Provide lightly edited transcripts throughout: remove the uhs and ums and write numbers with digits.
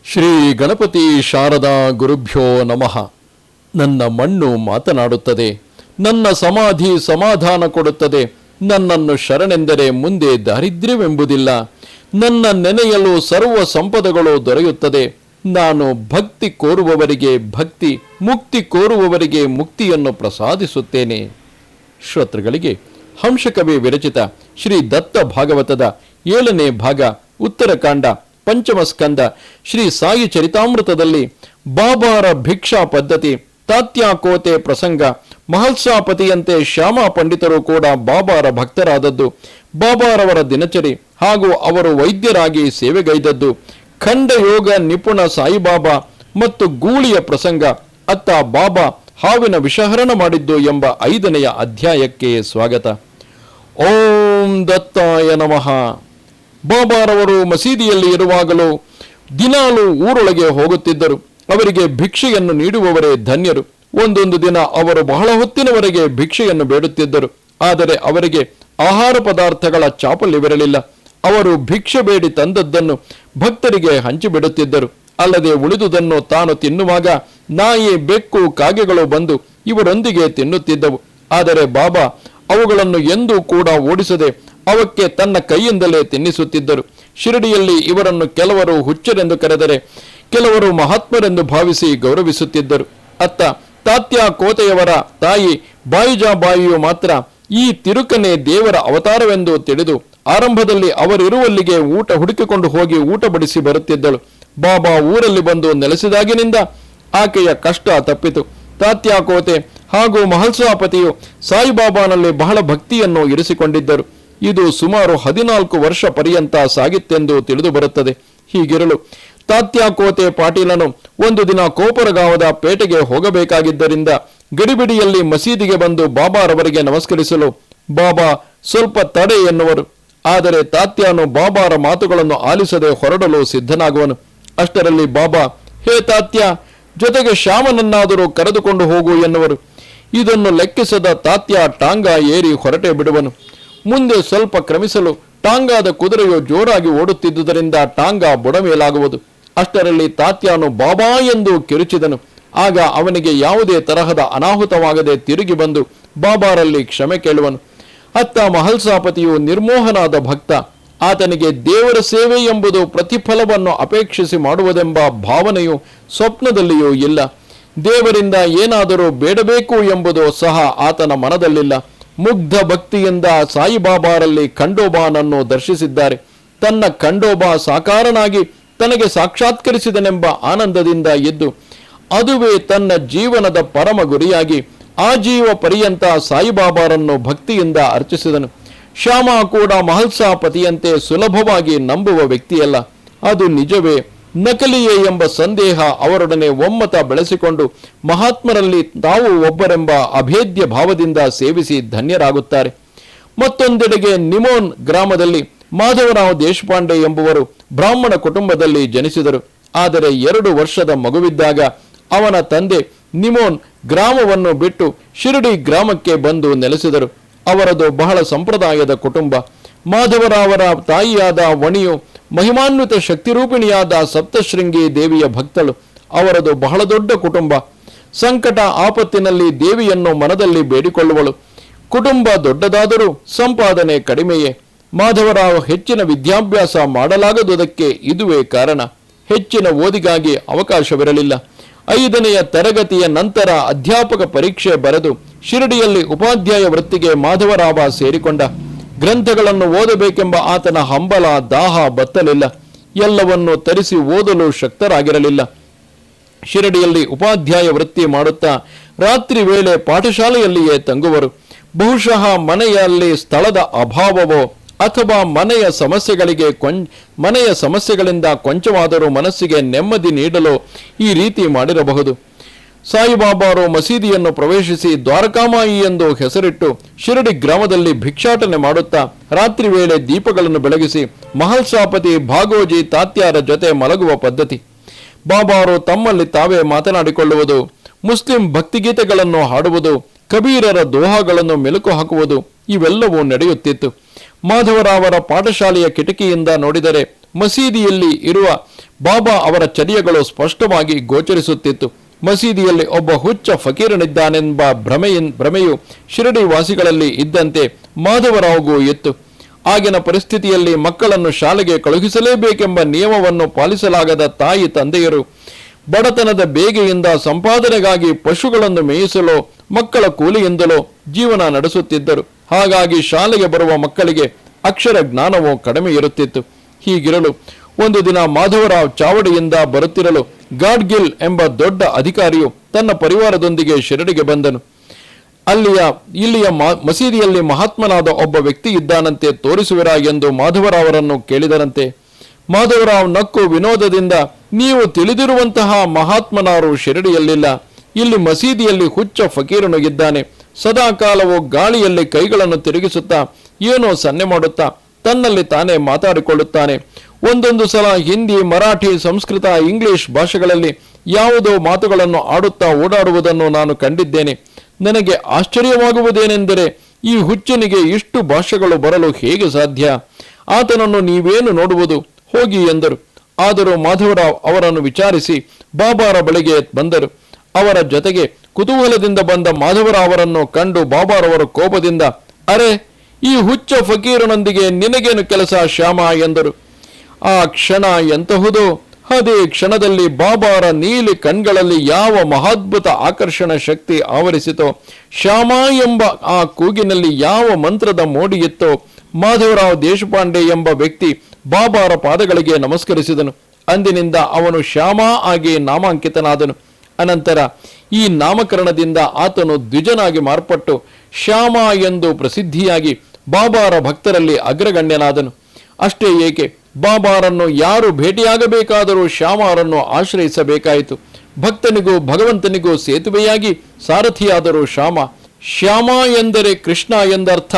ಶ್ರೀ ಗಣಪತಿ ಶಾರದಾ ಗುರುಭ್ಯೋ ನಮಃ. ನನ್ನ ಮಣ್ಣು ಮಾತನಾಡುತ್ತದೆ, ನನ್ನ ಸಮಾಧಿ ಸಮಾಧಾನ ಕೊಡುತ್ತದೆ. ನನ್ನನ್ನು ಶರಣೆಂದರೆ ಮುಂದೆ ದಾರಿದ್ರ್ಯವೆಂಬುದಿಲ್ಲ. ನನ್ನ ನೆನೆಯಲು ಸರ್ವ ಸಂಪದಗಳು ದೊರೆಯುತ್ತದೆ. ನಾನು ಭಕ್ತಿ ಕೋರುವವರಿಗೆ ಭಕ್ತಿ, ಮುಕ್ತಿ ಕೋರುವವರಿಗೆ ಮುಕ್ತಿಯನ್ನು ಪ್ರಸಾದಿಸುತ್ತೇನೆ. ಶ್ರೋತೃಗಳಿಗೆ ಹಂಸಕವಿ ವಿರಚಿತ ಶ್ರೀ ದತ್ತ ಭಾಗವತದ 7ನೇ ಭಾಗ, ಉತ್ತರಕಾಂಡ, ಪಂಚಮ ಸ್ಕಂದ, ಶ್ರೀ ಸಾಯಿ ಚರಿತಾಮೃತದಲ್ಲಿ ಬಾಬಾರ ಭಿಕ್ಷಾ ಪದ್ಧತಿ, ತಾತ್ಯಾಕೋತೆ ಪ್ರಸಂಗ, ಮಹಲ್ಸಾಪತಿಯಂತೆ ಶ್ಯಾಮ ಪಂಡಿತರು ಕೂಡ ಬಾಬಾರ ಭಕ್ತರಾದದ್ದು, ಬಾಬಾರವರ ದಿನಚರಿ ಹಾಗೂ ಅವರು ವೈದ್ಯರಾಗಿ ಸೇವೆಗೈದದ್ದು, ಖಂಡಯೋಗ ನಿಪುಣ ಸಾಯಿಬಾಬಾ ಮತ್ತು ಗೂಳಿಯ ಪ್ರಸಂಗ, ಅತ್ತ ಬಾಬಾ ಹಾವಿನ ವಿಷಹರಣ ಮಾಡಿದ್ದು ಎಂಬ 5ನೆಯ ಅಧ್ಯಾಯಕ್ಕೆ ಸ್ವಾಗತ. ಓಂ ದತ್ತಾಯ ನಮಃ. ಬಾಬಾರವರು ಮಸೀದಿಯಲ್ಲಿ ಇರುವಾಗಲೂ ದಿನಾಲೂ ಊರೊಳಗೆ ಹೋಗುತ್ತಿದ್ದರು. ಅವರಿಗೆ ಭಿಕ್ಷೆಯನ್ನು ನೀಡುವವರೇ ಧನ್ಯರು. ಒಂದೊಂದು ದಿನ ಅವರು ಬಹಳ ಹೊತ್ತಿನವರೆಗೆ ಭಿಕ್ಷೆಯನ್ನು ಬೇಡುತ್ತಿದ್ದರು. ಆದರೆ ಅವರಿಗೆ ಆಹಾರ ಪದಾರ್ಥಗಳ ಚಾಪಲ್ಯವಿರಲಿಲ್ಲ. ಅವರು ಭಿಕ್ಷೆ ಬೇಡಿ ತಂದದ್ದನ್ನು ಭಕ್ತರಿಗೆ ಹಂಚಿಬಿಡುತ್ತಿದ್ದರು. ಅಲ್ಲದೆ ಉಳಿದುದನ್ನು ತಾನು ತಿನ್ನುವಾಗ ನಾಯಿ, ಬೆಕ್ಕು, ಕಾಗೆಗಳು ಬಂದು ಇವರೊಂದಿಗೆ ತಿನ್ನುತ್ತಿದ್ದವು. ಆದರೆ ಬಾಬಾ ಅವುಗಳನ್ನು ಎಂದೂ ಕೂಡ ಓಡಿಸದೆ ಅವಕ್ಕೆ ತನ್ನ ಕೈಯಿಂದಲೇ ತಿನ್ನಿಸುತ್ತಿದ್ದರು. ಶಿರಡಿಯಲ್ಲಿ ಇವರನ್ನು ಕೆಲವರು ಹುಚ್ಚರೆಂದು ಕರೆದರೆ ಕೆಲವರು ಮಹಾತ್ಮರೆಂದು ಭಾವಿಸಿ ಗೌರವಿಸುತ್ತಿದ್ದರು. ಅತ್ತ ತಾತ್ಯ ಕೋತೆಯವರ ತಾಯಿ ಬಾಯಿಜಾಬಾಯಿಯು ಮಾತ್ರ ಈ ತಿರುಕನೆ ದೇವರ ಅವತಾರವೆಂದು ತಿಳಿದು ಆರಂಭದಲ್ಲಿ ಅವರಿರುವಲ್ಲಿಗೆ ಊಟ ಹುಡುಕಿಕೊಂಡು ಹೋಗಿ ಊಟ ಬಡಿಸಿ ಬರುತ್ತಿದ್ದಳು. ಬಾಬಾ ಊರಲ್ಲಿ ಬಂದು ನೆಲೆಸಿದಾಗಿನಿಂದ ಆಕೆಯ ಕಷ್ಟ ತಪ್ಪಿತು. ತಾತ್ಯಾಕೋತೆ ಹಾಗೂ ಮಹಲ್ಸಾಪತಿಯು ಸಾಯಿಬಾಬಾನಲ್ಲಿ ಬಹಳ ಭಕ್ತಿಯನ್ನು ಇರಿಸಿಕೊಂಡಿದ್ದರು. ಇದು ಸುಮಾರು 14 ವರ್ಷ ಪರ್ಯಂತ ಸಾಗಿತ್ತೆಂದು ತಿಳಿದು ಬರುತ್ತದೆ. ಹೀಗಿರಲು ತಾತ್ಯಾಕೋತೆ ಪಾಟೀಲನು ಒಂದು ದಿನ ಕೋಪರಗಾವದ ಪೇಟೆಗೆ ಹೋಗಬೇಕಾಗಿದ್ದರಿಂದ ಗಡಿಬಿಡಿಯಲ್ಲಿ ಮಸೀದಿಗೆ ಬಂದು ಬಾಬಾರವರಿಗೆ ನಮಸ್ಕರಿಸಲು ಬಾಬಾ ಸ್ವಲ್ಪ ತಡೆ ಎನ್ನುವರು. ಆದರೆ ತಾತ್ಯಾನು ಬಾಬಾರ ಮಾತುಗಳನ್ನು ಆಲಿಸದೆ ಹೊರಡಲು ಸಿದ್ಧನಾಗುವನು. ಅಷ್ಟರಲ್ಲಿ ಬಾಬಾ, ಹೇ ತಾತ್ಯ, ಜೊತೆಗೆ ಶ್ಯಾಮನನ್ನಾದರೂ ಕರೆದುಕೊಂಡು ಹೋಗು ಎನ್ನುವರು. ಇದನ್ನು ಲೆಕ್ಕಿಸದ ತಾತ್ಯ ಟಾಂಗ ಏರಿ ಹೊರಟೆ ಬಿಡುವನು. ಮುಂದೆ ಸ್ವಲ್ಪ ಕ್ರಮಿಸಲು ಟಾಂಗಾದ ಕುದುರೆಯು ಜೋರಾಗಿ ಓಡುತ್ತಿದ್ದುದರಿಂದ ಟಾಂಗ ಬುಡಮೇಲಾಗುವುದು. ಅಷ್ಟರಲ್ಲಿ ತಾತ್ಯಾನು ಬಾಬಾ ಎಂದು ಕಿರುಚಿದನು. ಆಗ ಅವನಿಗೆ ಯಾವುದೇ ತರಹದ ಅನಾಹುತವಾಗದೆ ತಿರುಗಿ ಬಂದು ಬಾಬಾರಲ್ಲಿ ಕ್ಷಮೆ ಕೇಳುವನು. ಅತ್ತ ಮಹಲ್ಸಾಪತಿಯು ನಿರ್ಮೋಹನಾದ ಭಕ್ತ. ಆತನಿಗೆ ದೇವರ ಸೇವೆ ಎಂಬುದು ಪ್ರತಿಫಲವನ್ನು ಅಪೇಕ್ಷಿಸಿ ಮಾಡುವುದೆಂಬ ಭಾವನೆಯು ಸ್ವಪ್ನದಲ್ಲಿಯೂ ಇಲ್ಲ. ದೇವರಿಂದ ಏನಾದರೂ ಬೇಡಬೇಕು ಎಂಬುದು ಸಹ ಆತನ ಮನದಲ್ಲಿಲ್ಲ. ಮುಗ್ಧ ಭಕ್ತಿಯಿಂದ ಸಾಯಿಬಾಬಾರಲ್ಲಿ ಖಂಡೋಬಾನನ್ನು ದರ್ಶಿಸಿದ್ದಾರೆ. ತನ್ನ ಖಂಡೋಬಾ ಸಾಕಾರನಾಗಿ ತನಗೆ ಸಾಕ್ಷಾತ್ಕರಿಸಿದನೆಂಬ ಆನಂದದಿಂದ ಇದ್ದು ಅದುವೇ ತನ್ನ ಜೀವನದ ಪರಮ ಗುರಿಯಾಗಿ ಆಜೀವ ಪರ್ಯಂತ ಸಾಯಿಬಾಬಾರನ್ನು ಭಕ್ತಿಯಿಂದ ಅರ್ಚಿಸಿದನು. ಶ್ಯಾಮ ಕೂಡ ಮಹಲ್ಸಾಪತಿಯಂತೆ ಸುಲಭವಾಗಿ ನಂಬುವ ವ್ಯಕ್ತಿಯಲ್ಲ. ಅದು ನಿಜವೇ ನಕಲಿಯೇ ಎಂಬ ಸಂದೇಹ ಅವರೊಡನೆ ಒಮ್ಮತ ಬೆಳೆಸಿಕೊಂಡು ಮಹಾತ್ಮರಲ್ಲಿ ತಾವು ಒಬ್ಬರೆಂಬ ಅಭೇದ್ಯ ಭಾವದಿಂದ ಸೇವಿಸಿ ಧನ್ಯರಾಗುತ್ತಾರೆ. ಮತ್ತೊಂದೆಡೆಗೆ ನಿಮೋನ್ ಗ್ರಾಮದಲ್ಲಿ ಮಾಧವರಾವ್ ದೇಶಪಾಂಡೆ ಎಂಬುವರು ಬ್ರಾಹ್ಮಣ ಕುಟುಂಬದಲ್ಲಿ ಜನಿಸಿದರು. ಆದರೆ 2 ವರ್ಷದ ಮಗುವಿದ್ದಾಗ ಅವನ ತಂದೆ ನಿಮೋನ್ ಗ್ರಾಮವನ್ನು ಬಿಟ್ಟು ಶಿರಡಿ ಗ್ರಾಮಕ್ಕೆ ಬಂದು ನೆಲೆಸಿದರು. ಅವರದು ಬಹಳ ಸಂಪ್ರದಾಯದ ಕುಟುಂಬ. ಮಾಧವರಾವರ ತಾಯಿಯಾದ ವಣಿಯು ಮಹಿಮಾನ್ವಿತ ಶಕ್ತಿರೂಪಿಣಿಯಾದ ಸಪ್ತಶೃಂಗಿ ದೇವಿಯ ಭಕ್ತಳು. ಅವರದು ಬಹಳ ದೊಡ್ಡ ಕುಟುಂಬ. ಸಂಕಟ ಆಪತ್ತಿನಲ್ಲಿ ದೇವಿಯನ್ನು ಮನದಲ್ಲಿ ಬೇಡಿಕೊಳ್ಳುವಳು. ಕುಟುಂಬ ದೊಡ್ಡದಾದರೂ ಸಂಪಾದನೆ ಕಡಿಮೆಯೇ. ಮಾಧವರಾವ್ ಹೆಚ್ಚಿನ ವಿದ್ಯಾಭ್ಯಾಸ ಮಾಡಲಾಗದುದಕ್ಕೆ ಇದುವೇ ಕಾರಣ. ಹೆಚ್ಚಿನ ಓದಿಗಾಗಿ ಅವಕಾಶವಿರಲಿಲ್ಲ. 5ನೆಯ ತರಗತಿಯ ನಂತರ ಅಧ್ಯಾಪಕ ಪರೀಕ್ಷೆ ಬರೆದು ಶಿರಡಿಯಲ್ಲಿ ಉಪಾಧ್ಯಾಯ ವೃತ್ತಿಗೆ ಮಾಧವರಾವ ಸೇರಿಕೊಂಡ. ಗ್ರಂಥಗಳನ್ನು ಓದಬೇಕೆಂಬ ಆತನ ಹಂಬಲ ದಾಹ ಬತ್ತಲಿಲ್ಲ. ಎಲ್ಲವನ್ನು ತರಿಸಿ ಓದಲು ಶಕ್ತರಾಗಿರಲಿಲ್ಲ. ಶಿರಡಿಯಲ್ಲಿ ಉಪಾಧ್ಯಾಯ ವೃತ್ತಿ ಮಾಡುತ್ತಾ ರಾತ್ರಿ ವೇಳೆ ಪಾಠಶಾಲೆಯಲ್ಲಿಯೇ ತಂಗುವರು. ಬಹುಶಃ ಮನೆಯಲ್ಲಿ ಸ್ಥಳದ ಅಭಾವವೋ ಅಥವಾ ಮನೆಯ ಸಮಸ್ಯೆಗಳಿಂದ ಕೊಂಚವಾದರೂ ಮನಸ್ಸಿಗೆ ನೆಮ್ಮದಿ ನೀಡಲು ಈ ರೀತಿ ಮಾಡಿರಬಹುದು. ಸಾಯಿಬಾಬಾರು ಮಸೀದಿಯನ್ನು ಪ್ರವೇಶಿಸಿ ದ್ವಾರಕಾಮಾಯಿ ಎಂದು ಹೆಸರಿಟ್ಟು ಶಿರಡಿ ಗ್ರಾಮದಲ್ಲಿ ಭಿಕ್ಷಾಟನೆ ಮಾಡುತ್ತಾ ರಾತ್ರಿ ವೇಳೆ ದೀಪಗಳನ್ನು ಬೆಳಗಿಸಿ ಮಹಲ್ಸಾಪತಿ, ಭಾಗೋಜಿ, ತಾತ್ಯಾರ ಜೊತೆ ಮಲಗುವ ಪದ್ಧತಿ. ಬಾಬಾರು ತಮ್ಮಲ್ಲಿ ತಾವೇ ಮಾತನಾಡಿಕೊಳ್ಳುವುದು, ಮುಸ್ಲಿಂ ಭಕ್ತಿಗೀತೆಗಳನ್ನು ಹಾಡುವುದು, ಕಬೀರರ ದೋಹಾಗಳನ್ನು ಮೆಲುಕು ಹಾಕುವುದು ಇವೆಲ್ಲವೂ ನಡೆಯುತ್ತಿತ್ತು. ಮಾಧವರಾವರ ಪಾಠಶಾಲೆಯ ಕಿಟಕಿಯಿಂದ ನೋಡಿದರೆ ಮಸೀದಿಯಲ್ಲಿ ಇರುವ ಬಾಬಾ ಅವರ ಚರ್ಯಗಳು ಸ್ಪಷ್ಟವಾಗಿ ಗೋಚರಿಸುತ್ತಿತ್ತು. ಮಸೀದಿಯಲ್ಲಿ ಒಬ್ಬ ಹುಚ್ಚ ಫಕೀರನಿದ್ದಾನೆಂಬ ಭ್ರಮೆಯು ಶಿರಡಿ ವಾಸಿಗಳಲ್ಲಿ ಇದ್ದಂತೆ ಮಾಧವರಾವ್ಗೂ ಇತ್ತು. ಆಗಿನ ಪರಿಸ್ಥಿತಿಯಲ್ಲಿ ಮಕ್ಕಳನ್ನು ಶಾಲೆಗೆ ಕಳುಹಿಸಲೇಬೇಕೆಂಬ ನಿಯಮವನ್ನು ಪಾಲಿಸಲಾಗದ ತಾಯಿ ತಂದೆಯರು ಬಡತನದ ಬೇಗೆಯಿಂದ ಸಂಪಾದನೆಗಾಗಿ ಪಶುಗಳನ್ನು ಮೇಯಿಸಲು ಮಕ್ಕಳ ಕೂಲಿಯಿಂದಲೋ ಜೀವನ ನಡೆಸುತ್ತಿದ್ದರು. ಹಾಗಾಗಿ ಶಾಲೆಗೆ ಬರುವ ಮಕ್ಕಳಿಗೆ ಅಕ್ಷರ ಜ್ಞಾನವೂ ಕಡಿಮೆ ಇರುತ್ತಿತ್ತು. ಹೀಗಿರಲು ಒಂದು ದಿನ ಮಾಧವರಾವ್ ಚಾವಡಿಯಿಂದ ಬರುತ್ತಿರಲು ಗಾಡ್ಗಿಲ್ ಎಂಬ ದೊಡ್ಡ ಅಧಿಕಾರಿಯು ತನ್ನ ಪರಿವಾರದೊಂದಿಗೆ ಶಿರಡಿಗೆ ಬಂದನು. ಇಲ್ಲಿಯ ಮಸೀದಿಯಲ್ಲಿ ಮಹಾತ್ಮನಾದ ಒಬ್ಬ ವ್ಯಕ್ತಿ ಇದ್ದಾನಂತೆ, ತೋರಿಸುವಿರಾ ಎಂದು ಮಾಧವರಾವರನ್ನು ಕೇಳಿದರಂತೆ. ಮಾಧವರಾವ್ ನಕ್ಕು ವಿನೋದದಿಂದ, ನೀವು ತಿಳಿದಿರುವಂತಹ ಮಹಾತ್ಮನಾರು ಶಿರಡಿಯಲ್ಲಿಲ್ಲ. ಇಲ್ಲಿ ಮಸೀದಿಯಲ್ಲಿ ಹುಚ್ಚ ಫಕೀರನು ಇದ್ದಾನೆ. ಸದಾ ಕಾಲವು ಗಾಳಿಯಲ್ಲಿ ಕೈಗಳನ್ನು ತಿರುಗಿಸುತ್ತಾ ಏನೋ ಸನ್ನೆ ಮಾಡುತ್ತಾ ತನ್ನಲ್ಲಿ ತಾನೇ ಮಾತಾಡಿಕೊಳ್ಳುತ್ತಾನೆ. ಒಂದೊಂದು ಸಲ ಹಿಂದಿ, ಮರಾಠಿ, ಸಂಸ್ಕೃತ, ಇಂಗ್ಲಿಷ್ ಭಾಷೆಗಳಲ್ಲಿ ಯಾವುದೋ ಮಾತುಗಳನ್ನು ಆಡುತ್ತಾ ಓಡಾಡುವುದನ್ನು ನಾನು ಕಂಡಿದ್ದೇನೆ. ನನಗೆ ಆಶ್ಚರ್ಯವಾಗುವುದೇನೆಂದರೆ ಈ ಹುಚ್ಚನಿಗೆ ಇಷ್ಟು ಭಾಷೆಗಳು ಬರಲು ಹೇಗೆ ಸಾಧ್ಯ? ಆತನನ್ನು ನೀವೇನು ನೋಡುವುದು, ಹೋಗಿ ಎಂದರು. ಆದರೂ ಮಾಧವರಾವ್ ಅವರನ್ನು ವಿಚಾರಿಸಿ ಬಾಬಾರ ಬಳಿಗೆ ಬಂದರು. ಅವರ ಜೊತೆಗೆ ಕುತೂಹಲದಿಂದ ಬಂದ ಮಾಧವರಾವ್ ಅವರನ್ನು ಕಂಡು ಬಾಬಾರವರು ಕೋಪದಿಂದ, ಅರೆ, ಈ ಹುಚ್ಚ ಫಕೀರನೊಂದಿಗೆ ನಿನಗೇನು ಕೆಲಸ ಶ್ಯಾಮ ಎಂದರು. ಆ ಕ್ಷಣ ಎಂತಹುದೋ! ಅದೇ ಕ್ಷಣದಲ್ಲಿ ಬಾಬಾರ ನೀಲಿ ಕಣ್ಗಳಲ್ಲಿ ಯಾವ ಮಹಾದ್ಭುತ ಆಕರ್ಷಣ ಶಕ್ತಿ ಆವರಿಸಿತೋ, ಶ್ಯಾಮ ಎಂಬ ಆ ಕೂಗಿನಲ್ಲಿ ಯಾವ ಮಂತ್ರದ ಮೋಡಿಯಿತ್ತೋ, ಮಾಧವರಾವ್ ದೇಶಪಾಂಡೆ ಎಂಬ ವ್ಯಕ್ತಿ ಬಾಬಾರ ಪಾದಗಳಿಗೆ ನಮಸ್ಕರಿಸಿದನು. ಅಂದಿನಿಂದ ಅವನು ಶ್ಯಾಮ ಆಗಿ ನಾಮಾಂಕಿತನಾದನು. ಅನಂತರ ಈ ನಾಮಕರಣದಿಂದ ಆತನು ದ್ವಿಜನಾಗಿ ಮಾರ್ಪಟ್ಟು ಶ್ಯಾಮ ಎಂದು ಪ್ರಸಿದ್ಧಿಯಾಗಿ ಬಾಬಾರ ಭಕ್ತರಲ್ಲಿ ಅಗ್ರಗಣ್ಯನಾದನು. ಅಷ್ಟೇ ಏಕೆ, ಬಾಬಾರನ್ನು ಯಾರು ಭೇಟಿಯಾಗಬೇಕಾದರೂ ಶ್ಯಾಮರನ್ನು ಆಶ್ರಯಿಸಬೇಕಾಯಿತು. ಭಕ್ತನಿಗೂ ಭಗವಂತನಿಗೂ ಸೇತುವೆಯಾಗಿ ಸಾರಥಿಯಾದರೂ ಶ್ಯಾಮ. ಶ್ಯಾಮ ಎಂದರೆ ಕೃಷ್ಣ ಎಂದರ್ಥ,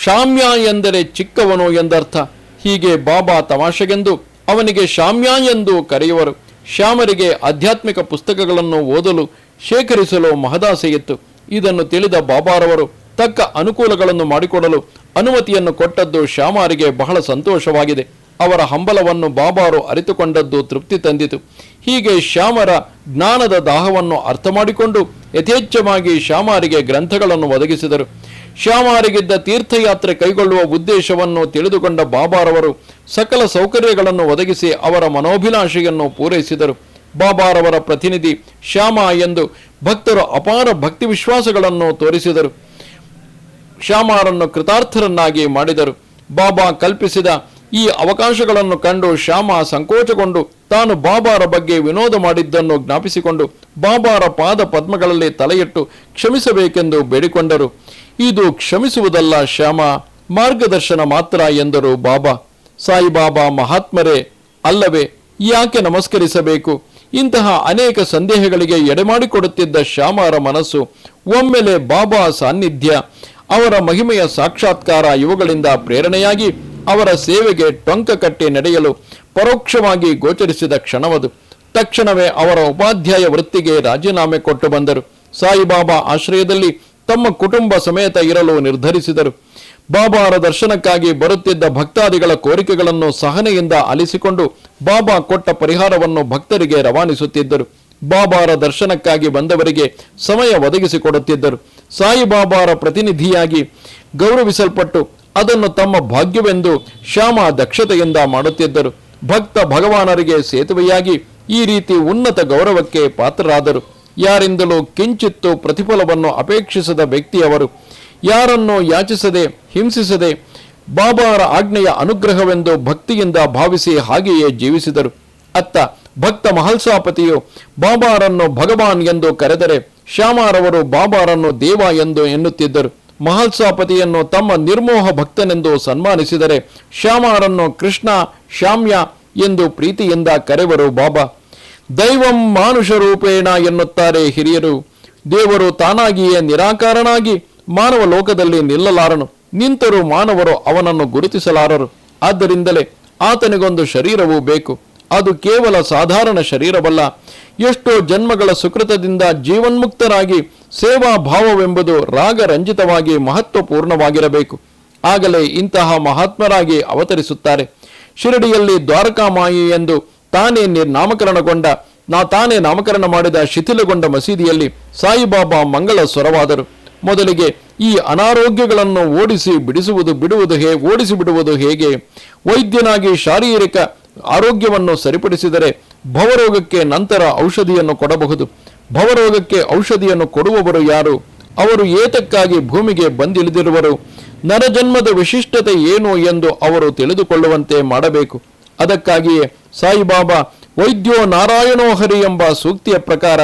ಶಾಮ್ಯ ಎಂದರೆ ಚಿಕ್ಕವನು ಎಂದರ್ಥ. ಹೀಗೆ ಬಾಬಾ ತಮಾಷೆಗೆಂದು ಅವನಿಗೆ ಶಾಮ್ಯ ಎಂದು ಕರೆಯುವರು. ಶ್ಯಾಮರಿಗೆ ಆಧ್ಯಾತ್ಮಿಕ ಪುಸ್ತಕಗಳನ್ನು ಓದಲು ಶೇಖರಿಸಲು ಮಹದಾಸೆಯಿತ್ತು. ಇದನ್ನು ತಿಳಿದ ಬಾಬಾರವರು ತಕ್ಕ ಅನುಕೂಲಗಳನ್ನು ಮಾಡಿಕೊಡಲು ಅನುಮತಿಯನ್ನು ಕೊಟ್ಟದ್ದು ಶ್ಯಾಮರಿಗೆ ಬಹಳ ಸಂತೋಷವಾಗಿದೆ. ಅವರ ಹಂಬಲವನ್ನು ಬಾಬಾರು ಅರಿತುಕೊಂಡದ್ದು ತೃಪ್ತಿ ತಂದಿತು. ಹೀಗೆ ಶ್ಯಾಮರ ಜ್ಞಾನದ ದಾಹವನ್ನು ಅರ್ಥ ಮಾಡಿಕೊಂಡು ಯಥೇಚ್ಛವಾಗಿ ಶ್ಯಾಮರಿಗೆ ಗ್ರಂಥಗಳನ್ನು ಒದಗಿಸಿದರು. ಶ್ಯಾಮರಿಗಿದ್ದ ತೀರ್ಥಯಾತ್ರೆ ಕೈಗೊಳ್ಳುವ ಉದ್ದೇಶವನ್ನು ತಿಳಿದುಕೊಂಡ ಬಾಬಾರವರು ಸಕಲ ಸೌಕರ್ಯಗಳನ್ನು ಒದಗಿಸಿ ಅವರ ಮನೋಭಿಲಾಷೆಯನ್ನು ಪೂರೈಸಿದರು. ಬಾಬಾರವರ ಪ್ರತಿನಿಧಿ ಶ್ಯಾಮ ಎಂದು ಭಕ್ತರು ಅಪಾರ ಭಕ್ತಿ ವಿಶ್ವಾಸಗಳನ್ನು ತೋರಿಸಿದರು. ಶ್ಯಾಮರನ್ನು ಕೃತಾರ್ಥರನ್ನಾಗಿ ಮಾಡಿದರು. ಬಾಬಾ ಕಲ್ಪಿಸಿದ ಈ ಅವಕಾಶಗಳನ್ನು ಕಂಡು ಶ್ಯಾಮ ಸಂಕೋಚಗೊಂಡು ತಾನು ಬಾಬಾರ ಬಗ್ಗೆ ವಿನೋದ ಮಾಡಿದ್ದನ್ನು ಜ್ಞಾಪಿಸಿಕೊಂಡು ಬಾಬಾರ ಪಾದ ಪದ್ಮಗಳಲ್ಲಿ ತಲೆಯಿಟ್ಟು ಕ್ಷಮಿಸಬೇಕೆಂದು ಬೇಡಿಕೊಂಡರು. ಇದು ಕ್ಷಮಿಸುವುದಲ್ಲ ಶ್ಯಾಮ, ಮಾರ್ಗದರ್ಶನ ಮಾತ್ರ ಎಂದರು ಬಾಬಾ. ಸಾಯಿಬಾಬಾ ಮಹಾತ್ಮರೇ ಅಲ್ಲವೇ, ಯಾಕೆ ನಮಸ್ಕರಿಸಬೇಕು? ಇಂತಹ ಅನೇಕ ಸಂದೇಹಗಳಿಗೆ ಎಡೆಮಾಡಿಕೊಡುತ್ತಿದ್ದ ಶ್ಯಾಮರ ಮನಸ್ಸು ಒಮ್ಮೆಲೆ ಬಾಬಾ ಸಾನ್ನಿಧ್ಯ, ಅವರ ಮಹಿಮೆಯ ಸಾಕ್ಷಾತ್ಕಾರ ಇವುಗಳಿಂದ ಪ್ರೇರಣೆಯಾಗಿ ಅವರ ಸೇವೆಗೆ ಟೊಂಕ ಕಟ್ಟಿ ನಡೆಯಲು ಪರೋಕ್ಷವಾಗಿ ಗೋಚರಿಸಿದ ಕ್ಷಣವದು. ತಕ್ಷಣವೇ ಅವರ ಉಪಾಧ್ಯಾಯ ವೃತ್ತಿಗೆ ರಾಜೀನಾಮೆ ಕೊಟ್ಟು ಬಂದರು. ಸಾಯಿಬಾಬಾ ಆಶ್ರಯದಲ್ಲಿ ತಮ್ಮ ಕುಟುಂಬ ಸಮೇತ ಇರಲು ನಿರ್ಧರಿಸಿದರು. ಬಾಬಾರ ದರ್ಶನಕ್ಕಾಗಿ ಬರುತ್ತಿದ್ದ ಭಕ್ತಾದಿಗಳ ಕೋರಿಕೆಗಳನ್ನು ಸಹನೆಯಿಂದ ಆಲಿಸಿಕೊಂಡು ಬಾಬಾ ಕೊಟ್ಟ ಪರಿಹಾರವನ್ನು ಭಕ್ತರಿಗೆ ರವಾನಿಸುತ್ತಿದ್ದರು. ಬಾಬಾರ ದರ್ಶನಕ್ಕಾಗಿ ಬಂದವರಿಗೆ ಸಮಯ ಒದಗಿಸಿಕೊಡುತ್ತಿದ್ದರು. ಸಾಯಿಬಾಬಾರ ಪ್ರತಿನಿಧಿಯಾಗಿ ಗೌರವಿಸಲ್ಪಟ್ಟು ಅದನ್ನು ತಮ್ಮ ಭಾಗ್ಯವೆಂದು ಶ್ಯಾಮ ದಕ್ಷತೆಯಿಂದ ಮಾಡುತ್ತಿದ್ದರು. ಭಕ್ತ ಭಗವಾನರಿಗೆ ಸೇತುವೆಯಾಗಿ ಈ ರೀತಿ ಉನ್ನತ ಗೌರವಕ್ಕೆ ಪಾತ್ರರಾದರು. ಯಾರಿಂದಲೂ ಕಿಂಚಿತ್ತು ಪ್ರತಿಫಲವನ್ನು ಅಪೇಕ್ಷಿಸದ ವ್ಯಕ್ತಿಯವರು. ಯಾರನ್ನು ಯಾಚಿಸದೆ ಹಿಂಸಿಸದೆ ಬಾಬಾರ ಆಜ್ಞೆಯ ಅನುಗ್ರಹವೆಂದು ಭಕ್ತಿಯಿಂದ ಭಾವಿಸಿ ಹಾಗೆಯೇ ಜೀವಿಸಿದರು. ಅತ್ತ ಭಕ್ತ ಮಹಲ್ಸಾಪತಿಯು ಬಾಬಾರನ್ನು ಭಗವಾನ್ ಎಂದು ಕರೆದರೆ ಶ್ಯಾಮರವರು ಬಾಬಾರನ್ನು ದೇವ ಎಂದು ಎನ್ನುತ್ತಿದ್ದರು. ಮಹಲ್ಸಾಪತಿಯನ್ನು ತಮ್ಮ ನಿರ್ಮೋಹ ಭಕ್ತನೆಂದು ಸನ್ಮಾನಿಸಿದರೆ ಶ್ಯಾಮರನ್ನು ಕೃಷ್ಣ, ಶಾಮ್ಯ ಎಂದು ಪ್ರೀತಿಯಿಂದ ಕರೆವರು ಬಾಬಾ. ದೈವಂ ಮಾನುಷ ರೂಪೇಣ ಎನ್ನುತ್ತಾರೆ ಹಿರಿಯರು. ದೇವರು ತಾನಾಗಿಯೇ ನಿರಾಕಾರನಾಗಿ ಮಾನವ ಲೋಕದಲ್ಲಿ ನಿಲ್ಲಲಾರನು. ನಿಂತರೂ ಮಾನವರು ಅವನನ್ನು ಗುರುತಿಸಲಾರರು. ಆದ್ದರಿಂದಲೇ ಆತನಿಗೊಂದು ಶರೀರವೂ ಬೇಕು. ಅದು ಕೇವಲ ಸಾಧಾರಣ ಶರೀರವಲ್ಲ. ಎಷ್ಟೋ ಜನ್ಮಗಳ ಸುಕೃತದಿಂದ ಜೀವನ್ಮುಕ್ತರಾಗಿ ಸೇವಾ ಭಾವವೆಂಬುದು ರಾಗರಂಜಿತವಾಗಿ ಮಹತ್ವಪೂರ್ಣವಾಗಿರಬೇಕು. ಆಗಲೇ ಇಂತಹ ಮಹಾತ್ಮರಾಗಿ ಅವತರಿಸುತ್ತಾರೆ. ಶಿರಡಿಯಲ್ಲಿ ದ್ವಾರಕಾಮಾಯಿ ಎಂದು ತಾನೇ ನಾಮಕರಣ ಮಾಡಿದ ಶಿಥಿಲಗೊಂಡ ಮಸೀದಿಯಲ್ಲಿ ಸಾಯಿಬಾಬಾ ಮಂಗಳ ಸ್ವರವಾದರು. ಮೊದಲಿಗೆ ಈ ಅನಾರೋಗ್ಯಗಳನ್ನು ಓಡಿಸಿ ಬಿಡುವುದು ಹೇಗೆ? ವೈದ್ಯನಾಗಿ ಶಾರೀರಿಕ ಆರೋಗ್ಯವನ್ನು ಸರಿಪಡಿಸಿದರೆ ಭವರೋಗಕ್ಕೆ ನಂತರ ಔಷಧಿಯನ್ನು ಕೊಡಬಹುದು. ಭವರೋಗಕ್ಕೆ ಔಷಧಿಯನ್ನು ಕೊಡುವವರು ಯಾರು? ಅವರು ಏತಕ್ಕಾಗಿ ಭೂಮಿಗೆ ಬಂದಿಳಿದಿರುವರು? ನರಜನ್ಮದ ವಿಶಿಷ್ಟತೆ ಏನು ಎಂದು ಅವರು ತಿಳಿದುಕೊಳ್ಳುವಂತೆ ಮಾಡಬೇಕು. ಅದಕ್ಕಾಗಿಯೇ ಸಾಯಿಬಾಬಾ ವೈದ್ಯೋ ನಾರಾಯಣೋ ಹರಿ ಎಂಬ ಸೂಕ್ತಿಯ ಪ್ರಕಾರ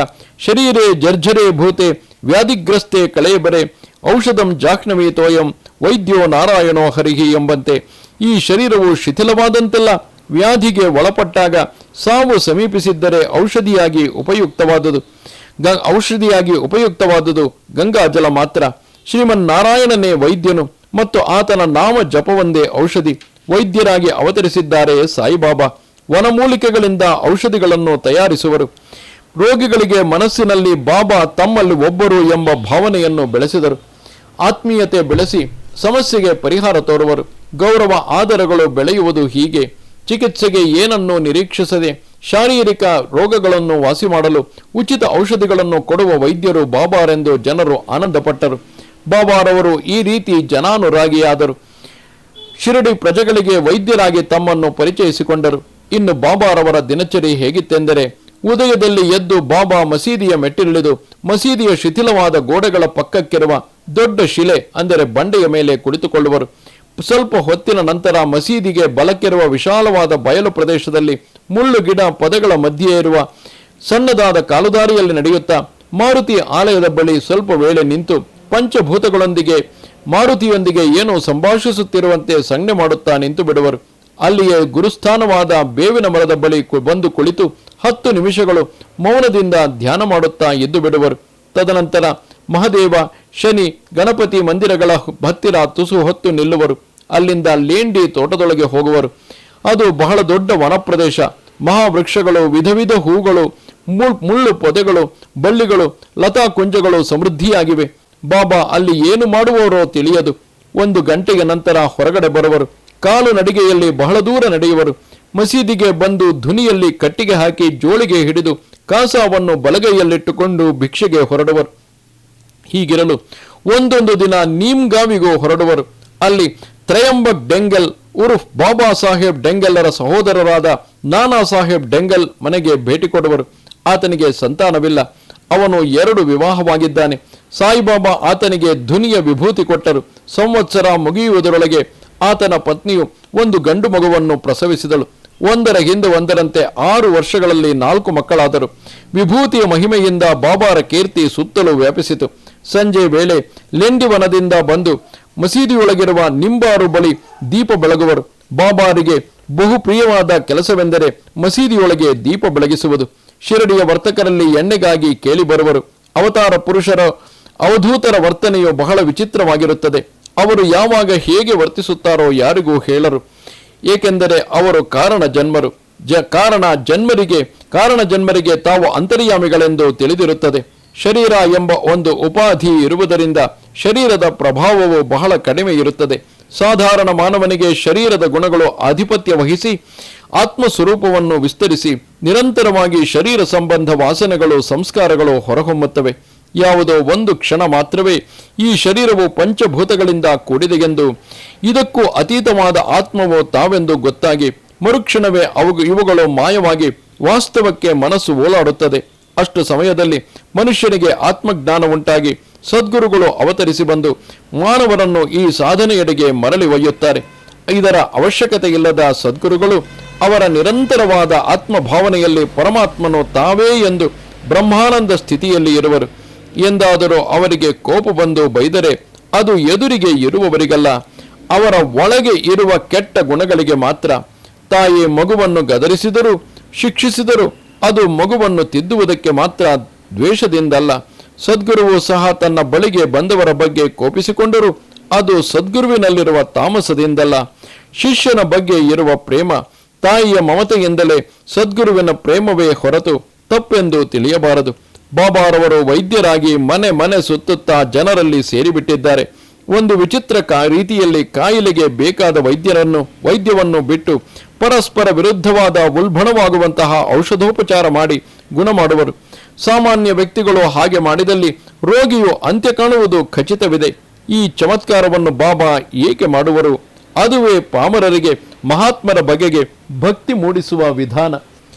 ಶರೀರೇ ಜರ್ಜರೇ ಭೂತೆ ವ್ಯಾಧಿಗ್ರಸ್ತೆ ಕಳೆಯಬರೆ ಔಷಧಂ ಜಾಹ್ನವಿ ತೋಯಂ ವೈದ್ಯೋ ನಾರಾಯಣೋ ಹರಿಹಿ ಎಂಬಂತೆ ಈ ಶರೀರವು ಶಿಥಿಲವಾದಂತೆಲ್ಲ ವ್ಯಾಧಿಗೆ ಒಳಪಟ್ಟಾಗ ಸಾವು ಸಮೀಪಿಸಿದ್ದರೆ ಔಷಧಿಯಾಗಿ ಉಪಯುಕ್ತವಾದುದು ಗಂಗಾಜಲ ಮಾತ್ರ. ಶ್ರೀಮನ್ನಾರಾಯಣನೇ ವೈದ್ಯನು ಮತ್ತು ಆತನ ನಾಮ ಜಪವೊಂದೇ ಔಷಧಿ. ವೈದ್ಯರಾಗಿ ಅವತರಿಸಿದ್ದಾರೆ ಸಾಯಿಬಾಬಾ. ವನಮೂಲಿಕೆಗಳಿಂದ ಔಷಧಿಗಳನ್ನು ತಯಾರಿಸುವರು. ರೋಗಿಗಳಿಗೆ ಮನಸ್ಸಿನಲ್ಲಿ ಬಾಬಾ ತಮ್ಮಲ್ಲಿ ಒಬ್ಬರು ಎಂಬ ಭಾವನೆಯನ್ನು ಬೆಳೆಸಿದರು. ಆತ್ಮೀಯತೆ ಬೆಳೆಸಿ ಸಮಸ್ಯೆಗೆ ಪರಿಹಾರ ತೋರುವರು. ಗೌರವ ಆದರಗಳು ಬೆಳೆಯುವುದು ಹೀಗೆ. ಚಿಕಿತ್ಸೆಗೆ ಏನನ್ನೂ ನಿರೀಕ್ಷಿಸದೆ ಶಾರೀರಿಕ ರೋಗಗಳನ್ನು ವಾಸಿ ಮಾಡಲು ಉಚಿತ ಔಷಧಿಗಳನ್ನು ಕೊಡುವ ವೈದ್ಯರು ಬಾಬಾರೆಂದು ಜನರು ಆನಂದಪಟ್ಟರು. ಬಾಬಾರವರು ಈ ರೀತಿ ಜನಾನುರಾಗಿಯಾದರು. ಶಿರಡಿ ಪ್ರಜೆಗಳಿಗೆ ವೈದ್ಯರಾಗಿ ತಮ್ಮನ್ನು ಪರಿಚಯಿಸಿಕೊಂಡರು. ಇನ್ನು ಬಾಬಾರವರ ದಿನಚರಿ ಹೇಗಿತ್ತೆಂದರೆ, ಉದಯದಲ್ಲಿ ಎದ್ದು ಬಾಬಾ ಮಸೀದಿಯ ಮೆಟ್ಟಿಲಿಳಿದು ಮಸೀದಿಯ ಶಿಥಿಲವಾದ ಗೋಡೆಗಳ ಪಕ್ಕಕ್ಕಿರುವ ದೊಡ್ಡ ಶಿಲೆ ಅಂದರೆ ಬಂಡೆಯ ಮೇಲೆ ಕುಳಿತುಕೊಳ್ಳುವರು. ಸ್ವಲ್ಪ ಹೊತ್ತಿನ ನಂತರ ಮಸೀದಿಗೆ ಬಲಕ್ಕಿರುವ ವಿಶಾಲವಾದ ಬಯಲು ಪ್ರದೇಶದಲ್ಲಿ ಮುಳ್ಳು ಗಿಡ ಪೊದೆಗಳ ಮಧ್ಯೆ ಇರುವ ಸಣ್ಣದಾದ ಕಾಲುದಾರಿಯಲ್ಲಿ ನಡೆಯುತ್ತಾ ಮಾರುತಿ ಆಲಯದ ಬಳಿ ಸ್ವಲ್ಪ ವೇಳೆ ನಿಂತು ಪಂಚಭೂತಗಳೊಂದಿಗೆ ಮಾರುತಿಯೊಂದಿಗೆ ಏನೋ ಸಂಭಾಷಿಸುತ್ತಿರುವಂತೆ ಸಂಜ್ಞೆ ಮಾಡುತ್ತಾ ನಿಂತು ಬಿಡುವರು. ಅಲ್ಲಿಯೇ ಗುರುಸ್ಥಾನವಾದ ಬೇವಿನ ಮರದ ಬಳಿ ಬಂದು ಕುಳಿತು 10 ನಿಮಿಷಗಳು ಮೌನದಿಂದ ಧ್ಯಾನ ಮಾಡುತ್ತಾ ಎದ್ದು ಬಿಡುವರು. ತದನಂತರ ಮಹದೇವ, ಶನಿ, ಗಣಪತಿ ಮಂದಿರಗಳ ಹತ್ತಿರ ತುಸು ಹೊತ್ತು ನಿಲ್ಲುವರು. ಅಲ್ಲಿಂದ ಲೇಂಡಿ ತೋಟದೊಳಗೆ ಹೋಗುವರು. ಅದು ಬಹಳ ದೊಡ್ಡ ವನಪ್ರದೇಶ. ಮಹಾವೃಕ್ಷಗಳು, ವಿಧ ಹೂಗಳು, ಮುಳ್ಳು ಪೊದೆಗಳು, ಬಳ್ಳಿಗಳು, ಲತಾ ಕುಂಜಗಳು ಸಮೃದ್ಧಿಯಾಗಿವೆ. ಬಾಬಾ ಅಲ್ಲಿ ಏನು ಮಾಡುವವರೋ ತಿಳಿಯದು. 1 ಗಂಟೆಯ ನಂತರ ಹೊರಗಡೆ ಬರುವರು. ಕಾಲು ನಡಿಗೆಯಲ್ಲಿ ಬಹಳ ದೂರ ನಡೆಯುವರು. ಮಸೀದಿಗೆ ಬಂದು ಧುನಿಯಲ್ಲಿ ಕಟ್ಟಿಗೆ ಹಾಕಿ ಜೋಳಿಗೆ ಹಿಡಿದು ಕಾಸಾವನ್ನು ಬಲಗೈಯಲ್ಲಿಟ್ಟುಕೊಂಡು ಭಿಕ್ಷೆಗೆ ಹೊರಡುವರು. ಹೀಗಿರಲು ಒಂದೊಂದು ದಿನ ನೀಮ್ಗಾವಿಗೂ ಹೊರಡುವರು. ಅಲ್ಲಿ ತ್ರಯಂಬಕ್ ಡೆಂಗಲ್ ಉರ್ಫ್ ಬಾಬಾ ಸಾಹೇಬ್ ಡೆಂಗಲ್ಲರ ಸಹೋದರರಾದ ನಾನಾ ಸಾಹೇಬ್ ಡೆಂಗಲ್ ಮನೆಗೆ ಭೇಟಿ ಕೊಡುವರು. ಆತನಿಗೆ ಸಂತಾನವಿಲ್ಲ. ಅವನು 2 ವಿವಾಹವಾಗಿದ್ದಾನೆ. ಸಾಯಿಬಾಬಾ ಆತನಿಗೆ ಧುನಿಯ ವಿಭೂತಿ ಕೊಟ್ಟರು. ಸಂವತ್ಸರ ಮುಗಿಯುವುದರೊಳಗೆ ಆತನ ಪತ್ನಿಯು 1 ಗಂಡು ಮಗುವನ್ನು ಪ್ರಸವಿಸಿದಳು. ಒಂದರ ಹಿಂದೆ ಒಂದರಂತೆ 6 ವರ್ಷಗಳಲ್ಲಿ 4 ಮಕ್ಕಳಾದರು. ವಿಭೂತಿಯ ಮಹಿಮೆಯಿಂದ ಬಾಬಾರ ಕೀರ್ತಿ ಸುತ್ತಲೂ ವ್ಯಾಪಿಸಿತು. ಸಂಜೆ ವೇಳೆ ಲೆಂಡಿವನದಿಂದ ಬಂದು ಮಸೀದಿಯೊಳಗಿರುವ ನಿಂಬಾರು ಬಳಿ ದೀಪ ಬೆಳಗುವರು. ಬಾಬಾರಿಗೆ ಬಹು ಪ್ರಿಯವಾದ ಕೆಲಸವೆಂದರೆ ಮಸೀದಿಯೊಳಗೆ ದೀಪ ಬೆಳಗಿಸುವುದು. ಶಿರಡಿಯ ವರ್ತಕರಲ್ಲಿ ಎಣ್ಣೆಗಾಗಿ ಕೇಳಿ ಬರುವರು. ಅವತಾರ ಪುರುಷರ ಅವಧೂತರ ವರ್ತನೆಯು ಬಹಳ ವಿಚಿತ್ರವಾಗಿರುತ್ತದೆ. ಅವರು ಯಾವಾಗ ಹೇಗೆ ವರ್ತಿಸುತ್ತಾರೋ ಯಾರಿಗೂ ಹೇಳರು. ಏಕೆಂದರೆ ಅವರು ಕಾರಣ ಜನ್ಮರಿಗೆ ತಾವು ಅಂತರ್ಯಾಮಿಗಳೆಂದು ತಿಳಿದಿರುತ್ತದೆ. ಶರೀರ ಎಂಬ ಒಂದು ಉಪಾಧಿ ಇರುವುದರಿಂದ ಶರೀರದ ಪ್ರಭಾವವು ಬಹಳ ಕಡಿಮೆ ಇರುತ್ತದೆ. ಸಾಧಾರಣ ಮಾನವನಿಗೆ ಶರೀರದ ಗುಣಗಳು ಆಧಿಪತ್ಯ ವಹಿಸಿ ಆತ್ಮಸ್ವರೂಪವನ್ನು ವಿಸ್ತರಿಸಿ ನಿರಂತರವಾಗಿ ಶರೀರ ಸಂಬಂಧ ವಾಸನೆಗಳು, ಸಂಸ್ಕಾರಗಳು ಹೊರಹೊಮ್ಮುತ್ತವೆ. ಯಾವುದೋ ಒಂದು ಕ್ಷಣ ಮಾತ್ರವೇ ಈ ಶರೀರವು ಪಂಚಭೂತಗಳಿಂದ ಕೂಡಿದೆಯೆಂದು, ಇದಕ್ಕೂ ಅತೀತವಾದ ಆತ್ಮವು ತಾವೆಂದು ಗೊತ್ತಾಗಿ ಮರುಕ್ಷಣವೇ ಇವುಗಳು ಮಾಯವಾಗಿ ವಾಸ್ತವಕ್ಕೆ ಮನಸ್ಸು ಓಲಾಡುತ್ತದೆ. ಅಷ್ಟು ಸಮಯದಲ್ಲಿ ಮನುಷ್ಯನಿಗೆ ಆತ್ಮಜ್ಞಾನ ಉಂಟಾಗಿ ಸದ್ಗುರುಗಳು ಅವತರಿಸಿ ಬಂದು ಮಾನವರನ್ನು ಈ ಸಾಧನೆಯೆಡೆಗೆ ಮರಳಿ ಒಯ್ಯುತ್ತಾರೆ. ಇದರ ಅವಶ್ಯಕತೆ ಇಲ್ಲದ ಸದ್ಗುರುಗಳು ಅವರ ನಿರಂತರವಾದ ಆತ್ಮಭಾವನೆಯಲ್ಲಿ ಪರಮಾತ್ಮನು ತಾವೇ ಎಂದು ಬ್ರಹ್ಮಾನಂದ ಸ್ಥಿತಿಯಲ್ಲಿ ಇರುವರು. ಎಂದಾದರೂ ಅವರಿಗೆ ಕೋಪ ಬಂದು ಬೈದರೆ ಅದು ಎದುರಿಗೆ ಇರುವವರಿಗಲ್ಲ, ಅವರ ಒಳಗೆ ಇರುವ ಕೆಟ್ಟ ಗುಣಗಳಿಗೆ ಮಾತ್ರ. ತಾಯಿ ಮಗುವನ್ನು ಗದರಿಸಿದರೂ ಶಿಕ್ಷಿಸಿದರೂ ಅದು ಮಗುವನ್ನು ತಿದ್ದುವುದಕ್ಕೆ ಮಾತ್ರ, ದ್ವೇಷದಿಂದಲ್ಲ. ಸದ್ಗುರುವು ಸಹ ತನ್ನ ಬಳಿಗೆ ಬಂದವರ ಬಗ್ಗೆ ಕೋಪಿಸಿಕೊಂಡರೂ ಅದು ಸದ್ಗುರುವಿನಲ್ಲಿರುವ ತಾಮಸದಿಂದಲ್ಲ, ಶಿಷ್ಯನ ಬಗ್ಗೆ ಇರುವ ಪ್ರೇಮ, ತಾಯಿಯ ಮಮತೆಯಿಂದಲೇ ಸದ್ಗುರುವಿನ ಪ್ರೇಮವೇ ಹೊರತು ತಪ್ಪೆಂದು ತಿಳಿಯಬಾರದು. ಬಾಬಾರವರು ವೈದ್ಯರಾಗಿ ಮನೆ ಮನೆ ಸುತ್ತುತ್ತಾ ಜನರಲ್ಲಿ ಸೇರಿಬಿಟ್ಟಿದ್ದಾರೆ. ಒಂದು ವಿಚಿತ್ರ ರೀತಿಯಲ್ಲಿ ಕಾಯಿಲೆಗೆ ಬೇಕಾದ ವೈದ್ಯವನ್ನು ಬಿಟ್ಟು ಪರಸ್ಪರ ವಿರುದ್ಧವಾದ ಉಲ್ಬಣವಾಗುವಂತಹ ಔಷಧೋಪಚಾರ ಮಾಡಿ ಗುಣ ಮಾಡುವರು. ಸಾಮಾನ್ಯ ವ್ಯಕ್ತಿಗಳು ಹಾಗೆ ಮಾಡಿದಲ್ಲಿ ರೋಗಿಯು ಅಂತ್ಯ ಕಾಣುವುದು ಖಚಿತವಿದೆ. ಈ ಚಮತ್ಕಾರವನ್ನು ಬಾಬಾ ಏಕೆ ಮಾಡುವರು? ಅದುವೇ ಪಾಮರರಿಗೆ ಮಹಾತ್ಮರ ಬಗೆಗೆ ಭಕ್ತಿ ಮೂಡಿಸುವ ವಿಧಾನ.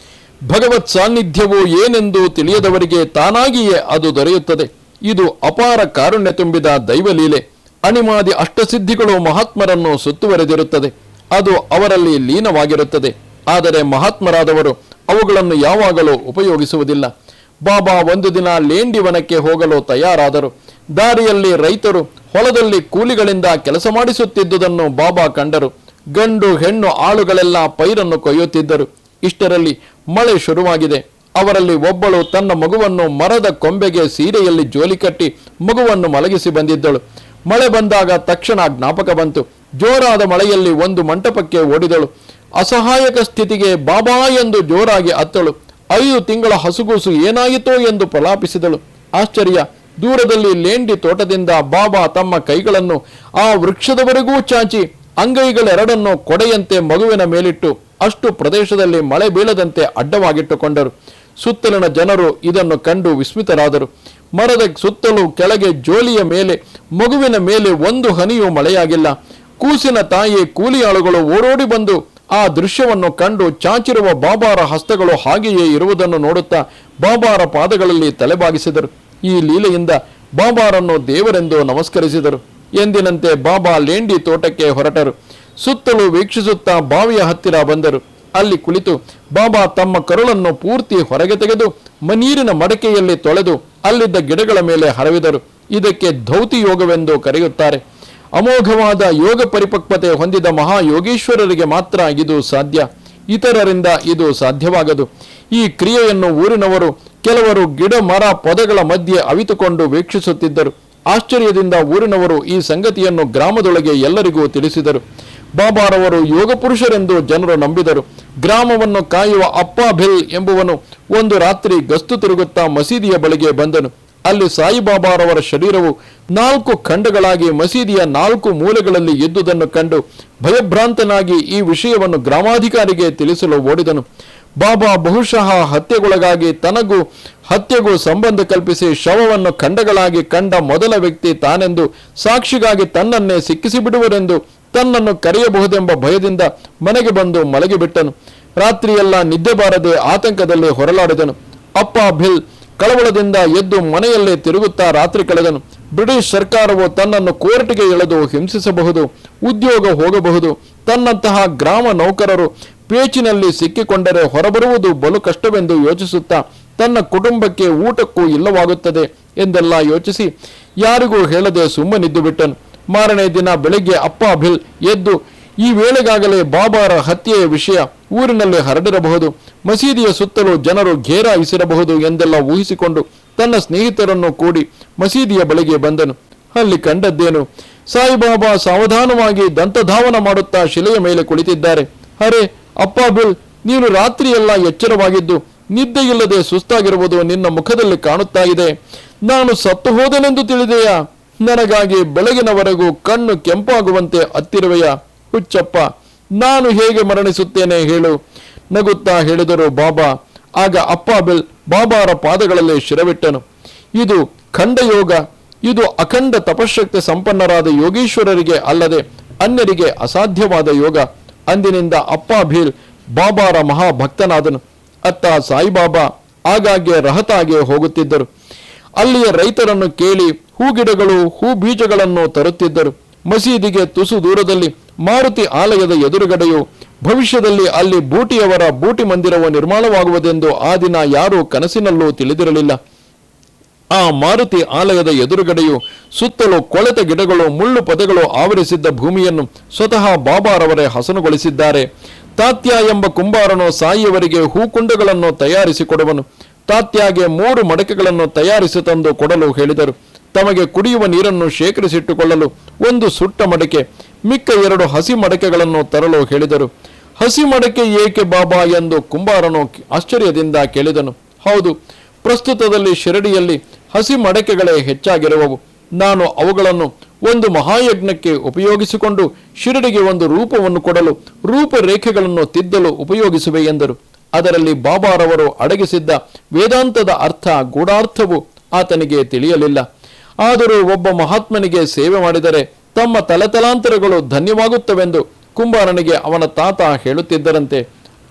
ಭಗವತ್ ಸಾನ್ನಿಧ್ಯವು ಏನೆಂದು ತಿಳಿಯದವರಿಗೆ ತಾನಾಗಿಯೇ ಅದು ದೊರೆಯುತ್ತದೆ. ಇದು ಅಪಾರ ಕಾರುಣ್ಯ ತುಂಬಿದ ದೈವಲೀಲೆ. ಅಣಿಮಾದಿ ಅಷ್ಟಸಿದ್ಧಿಗಳು ಮಹಾತ್ಮರನ್ನು ಸುತ್ತುವರೆದಿರುತ್ತದೆ. ಅದು ಅವರಲ್ಲಿ ಲೀನವಾಗಿರುತ್ತದೆ. ಆದರೆ ಮಹಾತ್ಮರಾದವರು ಅವುಗಳನ್ನು ಯಾವಾಗಲೂ ಉಪಯೋಗಿಸುವುದಿಲ್ಲ. ಬಾಬಾ ಒಂದು ದಿನ ಲೇಂಡಿ ವನಕ್ಕೆ ಹೋಗಲು ತಯಾರಾದರು. ದಾರಿಯಲ್ಲಿ ರೈತರು ಹೊಲದಲ್ಲಿ ಕೂಲಿಗಳಿಂದ ಕೆಲಸ ಮಾಡಿಸುತ್ತಿದ್ದುದನ್ನು ಬಾಬಾ ಕಂಡರು. ಗಂಡು ಹೆಣ್ಣು ಆಳುಗಳೆಲ್ಲ ಪೈರನ್ನು ಕೊಯ್ಯುತ್ತಿದ್ದರು. ಇಷ್ಟರಲ್ಲಿ ಮಳೆ ಶುರುವಾಗಿದೆ. ಅವರಲ್ಲಿ ಒಬ್ಬಳು ತನ್ನ ಮಗುವನ್ನು ಮರದ ಕೊಂಬೆಗೆ ಸೀರೆಯಲ್ಲಿ ಜೋಲಿ ಕಟ್ಟಿ ಮಗುವನ್ನು ಮಲಗಿಸಿ ಬಂದಿದ್ದಳು. ಮಳೆ ಬಂದಾಗ ತಕ್ಷಣ ಜ್ಞಾಪಕ ಬಂತು. ಜೋರಾದ ಮಳೆಯಲ್ಲಿ ಒಂದು ಮಂಟಪಕ್ಕೆ ಓಡಿದಳು. ಅಸಹಾಯಕ ಸ್ಥಿತಿಗೆ ಬಾಬಾ ಎಂದು ಜೋರಾಗಿ ಅತ್ತಳು. 5 ತಿಂಗಳ ಹಸುಗೂಸು ಏನಾಯಿತೋ ಎಂದು ಪ್ರಲಾಪಿಸಿದಳು. ಆಶ್ಚರ್ಯ! ದೂರದಲ್ಲಿ ಲೇಂಡಿ ತೋಟದಿಂದ ಬಾಬಾ ತಮ್ಮ ಕೈಗಳನ್ನು ಆ ವೃಕ್ಷದವರೆಗೂ ಚಾಚಿ ಅಂಗೈಗಳೆರಡನ್ನು ಕೊಡೆಯಂತೆ ಮಗುವಿನ ಮೇಲಿಟ್ಟು ಅಷ್ಟು ಪ್ರದೇಶದಲ್ಲಿ ಮಳೆ ಬೀಳದಂತೆ ಅಡ್ಡವಾಗಿಟ್ಟುಕೊಂಡರು. ಸುತ್ತಲಿನ ಜನರು ಇದನ್ನು ಕಂಡು ವಿಸ್ಮಿತರಾದರು. ಮರದ ಸುತ್ತಲೂ ಕೆಳಗೆ ಜೋಲಿಯ ಮೇಲೆ ಮಗುವಿನ ಮೇಲೆ ಒಂದು ಹನಿಯೂ ಮಳೆಯಾಗಿಲ್ಲ. ಕೂಸಿನ ತಾಯಿ ಕೂಲಿಯಾಳುಗಳು ಓಡೋಡಿ ಬಂದು ಆ ದೃಶ್ಯವನ್ನು ಕಂಡು ಚಾಚಿರುವ ಬಾಬಾರ ಹಸ್ತಗಳು ಹಾಗೆಯೇ ಇರುವುದನ್ನು ನೋಡುತ್ತಾ ಬಾಬಾರ ಪಾದಗಳಲ್ಲಿ ತಲೆಬಾಗಿಸಿದರು. ಈ ಲೀಲೆಯಿಂದ ಬಾಬಾರನ್ನು ದೇವರೆಂದು ನಮಸ್ಕರಿಸಿದರು. ಎಂದಿನಂತೆ ಬಾಬಾ ಲೇಂಡಿ ತೋಟಕ್ಕೆ ಹೊರಟರು. ಸುತ್ತಲೂ ವೀಕ್ಷಿಸುತ್ತಾ ಬಾವಿಯ ಹತ್ತಿರ ಬಂದರು. ಅಲ್ಲಿ ಕುಳಿತು ಬಾಬಾ ತಮ್ಮ ಕರುಳನ್ನು ಪೂರ್ತಿ ಹೊರಗೆ ತೆಗೆದು ನೀರಿನ ಮಡಕೆಯಲ್ಲಿ ತೊಳೆದು ಅಲ್ಲಿದ್ದ ಗಿಡಗಳ ಮೇಲೆ ಹರವಿದರು. ಇದಕ್ಕೆ ಧೌತಿ ಯೋಗವೆಂದು ಕರೆಯುತ್ತಾರೆ. ಅಮೋಘವಾದ ಯೋಗ ಪರಿಪಕ್ವತೆ ಹೊಂದಿದ ಮಹಾಯೋಗೀಶ್ವರರಿಗೆ ಮಾತ್ರ ಇದು ಸಾಧ್ಯ. ಇತರರಿಂದ ಇದು ಸಾಧ್ಯವಾಗದು. ಈ ಕ್ರಿಯೆಯನ್ನು ಊರಿನವರು ಕೆಲವರು ಗಿಡ ಮರ ಪೊದೆಗಳ ಮಧ್ಯೆ ಅವಿತುಕೊಂಡು ವೀಕ್ಷಿಸುತ್ತಿದ್ದರು. ಆಶ್ಚರ್ಯದಿಂದ ಊರಿನವರು ಈ ಸಂಗತಿಯನ್ನು ಗ್ರಾಮದೊಳಗೆ ಎಲ್ಲರಿಗೂ ತಿಳಿಸಿದರು. ಬಾಬಾರವರು ಯೋಗ ಪುರುಷರೆಂದು ಜನರು ನಂಬಿದರು. ಗ್ರಾಮವನ್ನು ಕಾಯುವ ಅಪ್ಪಾ ಭಿಲ್ ಎಂಬುವನು ಒಂದು ರಾತ್ರಿ ಗಸ್ತು ತಿರುಗುತ್ತಾ ಮಸೀದಿಯ ಬಳಿಗೆ ಬಂದನು. ಅಲ್ಲಿ ಸಾಯಿಬಾಬಾರವರ ಶರೀರವು 4 ಖಂಡಗಳಾಗಿ ಮಸೀದಿಯ 4 ಮೂಲೆಗಳಲ್ಲಿ ಇದ್ದುದನ್ನು ಕಂಡು ಭಯಭ್ರಾಂತನಾಗಿ ಈ ವಿಷಯವನ್ನು ಗ್ರಾಮಾಧಿಕಾರಿಗೆ ತಿಳಿಸಲು ಓಡಿದನು. ಬಾಬಾ ಬಹುಶಃ ಹತ್ಯೆಗೊಳಗಾಗಿ ತನಗೂ ಹತ್ಯೆಗೂ ಸಂಬಂಧ ಕಲ್ಪಿಸಿ ಶವವನ್ನು ಖಂಡಗಳಾಗಿ ಕಂಡ ಮೊದಲ ವ್ಯಕ್ತಿ ತಾನೆಂದು ಸಾಕ್ಷಿಗಾಗಿ ತನ್ನನ್ನೇ ಸಿಕ್ಕಿಸಿಬಿಡುವರೆಂದು ತನ್ನನ್ನು ಕರೆಯಬಹುದೆಂಬ ಭಯದಿಂದ ಮನೆಗೆ ಬಂದು ಮಲಗಿಬಿಟ್ಟನು. ರಾತ್ರಿಯೆಲ್ಲ ನಿದ್ದೆ ಬಾರದೆ ಆತಂಕದಲ್ಲಿ ಹೊರಲಾಡಿದನು. ಅಪ್ಪಾ ಭಿಲ್ ಕಳವಳದಿಂದ ಎದ್ದು ಮನೆಯಲ್ಲೇ ತಿರುಗುತ್ತಾ ರಾತ್ರಿ ಕಳೆದನು. ಬ್ರಿಟಿಷ್ ಸರ್ಕಾರವು ತನ್ನನ್ನು ಕೋರ್ಟ್ಗೆ ಎಳೆದು ಹಿಂಸಿಸಬಹುದು, ಉದ್ಯೋಗ ಹೋಗಬಹುದು. ತನ್ನಂತಹ ಗ್ರಾಮ ನೌಕರರು ಪೇಚಿನಲ್ಲಿ ಸಿಕ್ಕಿಕೊಂಡರೆ ಹೊರಬರುವುದು ಬಲು ಕಷ್ಟವೆಂದು ಯೋಚಿಸುತ್ತಾ ತನ್ನ ಕುಟುಂಬಕ್ಕೆ ಊಟಕ್ಕೂ ಇಲ್ಲವಾಗುತ್ತದೆ ಎಂದೆಲ್ಲ ಯೋಚಿಸಿ ಯಾರಿಗೂ ಹೇಳದೆ ಸುಮ್ಮನಿದ್ದು ಬಿಟ್ಟನು. ಮಾರನೇ ದಿನ ಬೆಳಿಗ್ಗೆ ಅಪ್ಪಾ ಭಿಲ್ ಎದ್ದು ಈ ವೇಳೆಗಾಗಲೇ ಬಾಬಾರ ಹತ್ಯೆಯ ವಿಷಯ ಊರಿನಲ್ಲಿ ಹರಡಿರಬಹುದು, ಮಸೀದಿಯ ಸುತ್ತಲೂ ಜನರು ಘೇರಾಯಿಸಿರಬಹುದು ಎಂದೆಲ್ಲ ಊಹಿಸಿಕೊಂಡು ತನ್ನ ಸ್ನೇಹಿತರನ್ನು ಕೂಡಿ ಮಸೀದಿಯ ಬಳಿಗೆ ಬಂದನು. ಅಲ್ಲಿ ಕಂಡದ್ದೇನು? ಸಾಯಿಬಾಬಾ ಸಾವಧಾನವಾಗಿ ದಂತಧಾವನ ಮಾಡುತ್ತಾ ಶಿಲೆಯ ಮೇಲೆ ಕುಳಿತಿದ್ದಾರೆ. ಅರೆ ಅಪ್ಪಾ ಭಿಲ್, ನೀನು ರಾತ್ರಿಯೆಲ್ಲ ಎಚ್ಚರವಾಗಿದ್ದು ನಿದ್ದೆಯಿಲ್ಲದೆ ಸುಸ್ತಾಗಿರುವುದು ನಿನ್ನ ಮುಖದಲ್ಲಿ ಕಾಣುತ್ತಾ ಇದೆ. ನಾನು ಸತ್ತು ಹೋದನೆಂದು ತಿಳಿದೆಯಾ? ನನಗಾಗಿ ಬೆಳಗಿನವರೆಗೂ ಕಣ್ಣು ಕೆಂಪಾಗುವಂತೆ ಅತ್ತಿರುವೆಯಾ? ಹುಚ್ಚಪ್ಪ, ನಾನು ಹೇಗೆ ಮರಣಿಸುತ್ತೇನೆ ಹೇಳು? ನಗುತ್ತಾ ಹೇಳಿದರು ಬಾಬಾ. ಆಗ ಅಪ್ಪಾ ಭಿಲ್ ಬಾಬಾರ ಪಾದಗಳಲ್ಲಿ ಶಿರವಿಟ್ಟನು. ಇದು ಖಂಡಯೋಗ. ಇದು ಅಖಂಡ ತಪಶಕ್ತಿ ಸಂಪನ್ನರಾದ ಯೋಗೀಶ್ವರರಿಗೆ ಅಲ್ಲದೆ ಅನ್ಯರಿಗೆ ಅಸಾಧ್ಯವಾದ ಯೋಗ. ಅಂದಿನಿಂದ ಅಪ್ಪಾ ಭಿಲ್ ಬಾಬಾರ ಮಹಾಭಕ್ತನಾದನು. ಅತ್ತ ಸಾಯಿಬಾಬಾ ಆಗಾಗ್ಗೆ ರಹತಾಗೆ ಹೋಗುತ್ತಿದ್ದರು. ಅಲ್ಲಿಯ ರೈತರನ್ನು ಕೇಳಿ ಹೂಗಿಡಗಳು ಹೂ ಬೀಜಗಳನ್ನು ತರುತ್ತಿದ್ದರು. ಮಸೀದಿಗೆ ತುಸು ದೂರದಲ್ಲಿ ಮಾರುತಿ ಆಲಯದ ಎದುರುಗಡೆಯು ಭವಿಷ್ಯದಲ್ಲಿ ಅಲ್ಲಿ ಬೂಟಿಯವರ ಬೂಟಿ ಮಂದಿರವು ನಿರ್ಮಾಣವಾಗುವುದೆಂದು ಆ ದಿನ ಯಾರೂ ಕನಸಿನಲ್ಲೂ ತಿಳಿದಿರಲಿಲ್ಲ. ಆ ಮಾರುತಿ ಆಲಯದ ಎದುರುಗಡೆಯು ಸುತ್ತಲೂ ಕೊಳೆತ ಗಿಡಗಳು ಮುಳ್ಳು ಪೊದೆಗಳು ಆವರಿಸಿದ್ದ ಭೂಮಿಯನ್ನು ಸ್ವತಃ ಬಾಬಾರವರೇ ಹಸನುಗೊಳಿಸಿದ್ದಾರೆ. ತಾತ್ಯ ಎಂಬ ಕುಂಬಾರನು ಸಾಯಿಯವರಿಗೆ ಹೂಕುಂಡಗಳನ್ನು ತಯಾರಿಸಿಕೊಡುವನು. ತಾತ್ಯಾಗೆ 3 ಮಡಕೆಗಳನ್ನು ತಯಾರಿಸಿ ತಂದು ಕೊಡಲು ಹೇಳಿದರು. ತಮಗೆ ಕುಡಿಯುವ ನೀರನ್ನು ಶೇಖರಿಸಿಟ್ಟುಕೊಳ್ಳಲು 1 ಸುಟ್ಟ ಮಡಕೆ, ಮಿಕ್ಕ 2 ಹಸಿ ಮಡಕೆಗಳನ್ನು ತರಲು ಹೇಳಿದರು. ಹಸಿ ಮಡಕೆ ಏಕೆ ಬಾಬಾ ಎಂದು ಕುಂಬಾರನು ಆಶ್ಚರ್ಯದಿಂದ ಕೇಳಿದನು. ಹೌದು, ಪ್ರಸ್ತುತದಲ್ಲಿ ಶಿರಡಿಯಲ್ಲಿ ಹಸಿ ಮಡಕೆಗಳೇ ಹೆಚ್ಚಾಗಿರುವವು. ನಾನು ಅವುಗಳನ್ನು ಒಂದು ಮಹಾಯಜ್ಞಕ್ಕೆ ಉಪಯೋಗಿಸಿಕೊಂಡು ಶಿರಡಿಗೆ ಒಂದು ರೂಪವನ್ನು ಕೊಡಲು ರೂಪರೇಖೆಗಳನ್ನು ತಿದ್ದಲು ಉಪಯೋಗಿಸುವೆ ಎಂದರು. ಅದರಲ್ಲಿ ಬಾಬಾರವರು ಅಡಗಿಸಿದ್ದ ವೇದಾಂತದ ಅರ್ಥ ಗೂಢಾರ್ಥವು ಆತನಿಗೆ ತಿಳಿಯಲಿಲ್ಲ. ಆದರೂ ಒಬ್ಬ ಮಹಾತ್ಮನಿಗೆ ಸೇವೆ ಮಾಡಿದರೆ ತಮ್ಮ ತಲೆತಲಾಂತರಗಳು ಧನ್ಯವಾಗುತ್ತವೆಂದು ಕುಂಬಾರನಿಗೆ ಅವನ ತಾತ ಹೇಳುತ್ತಿದ್ದರಂತೆ.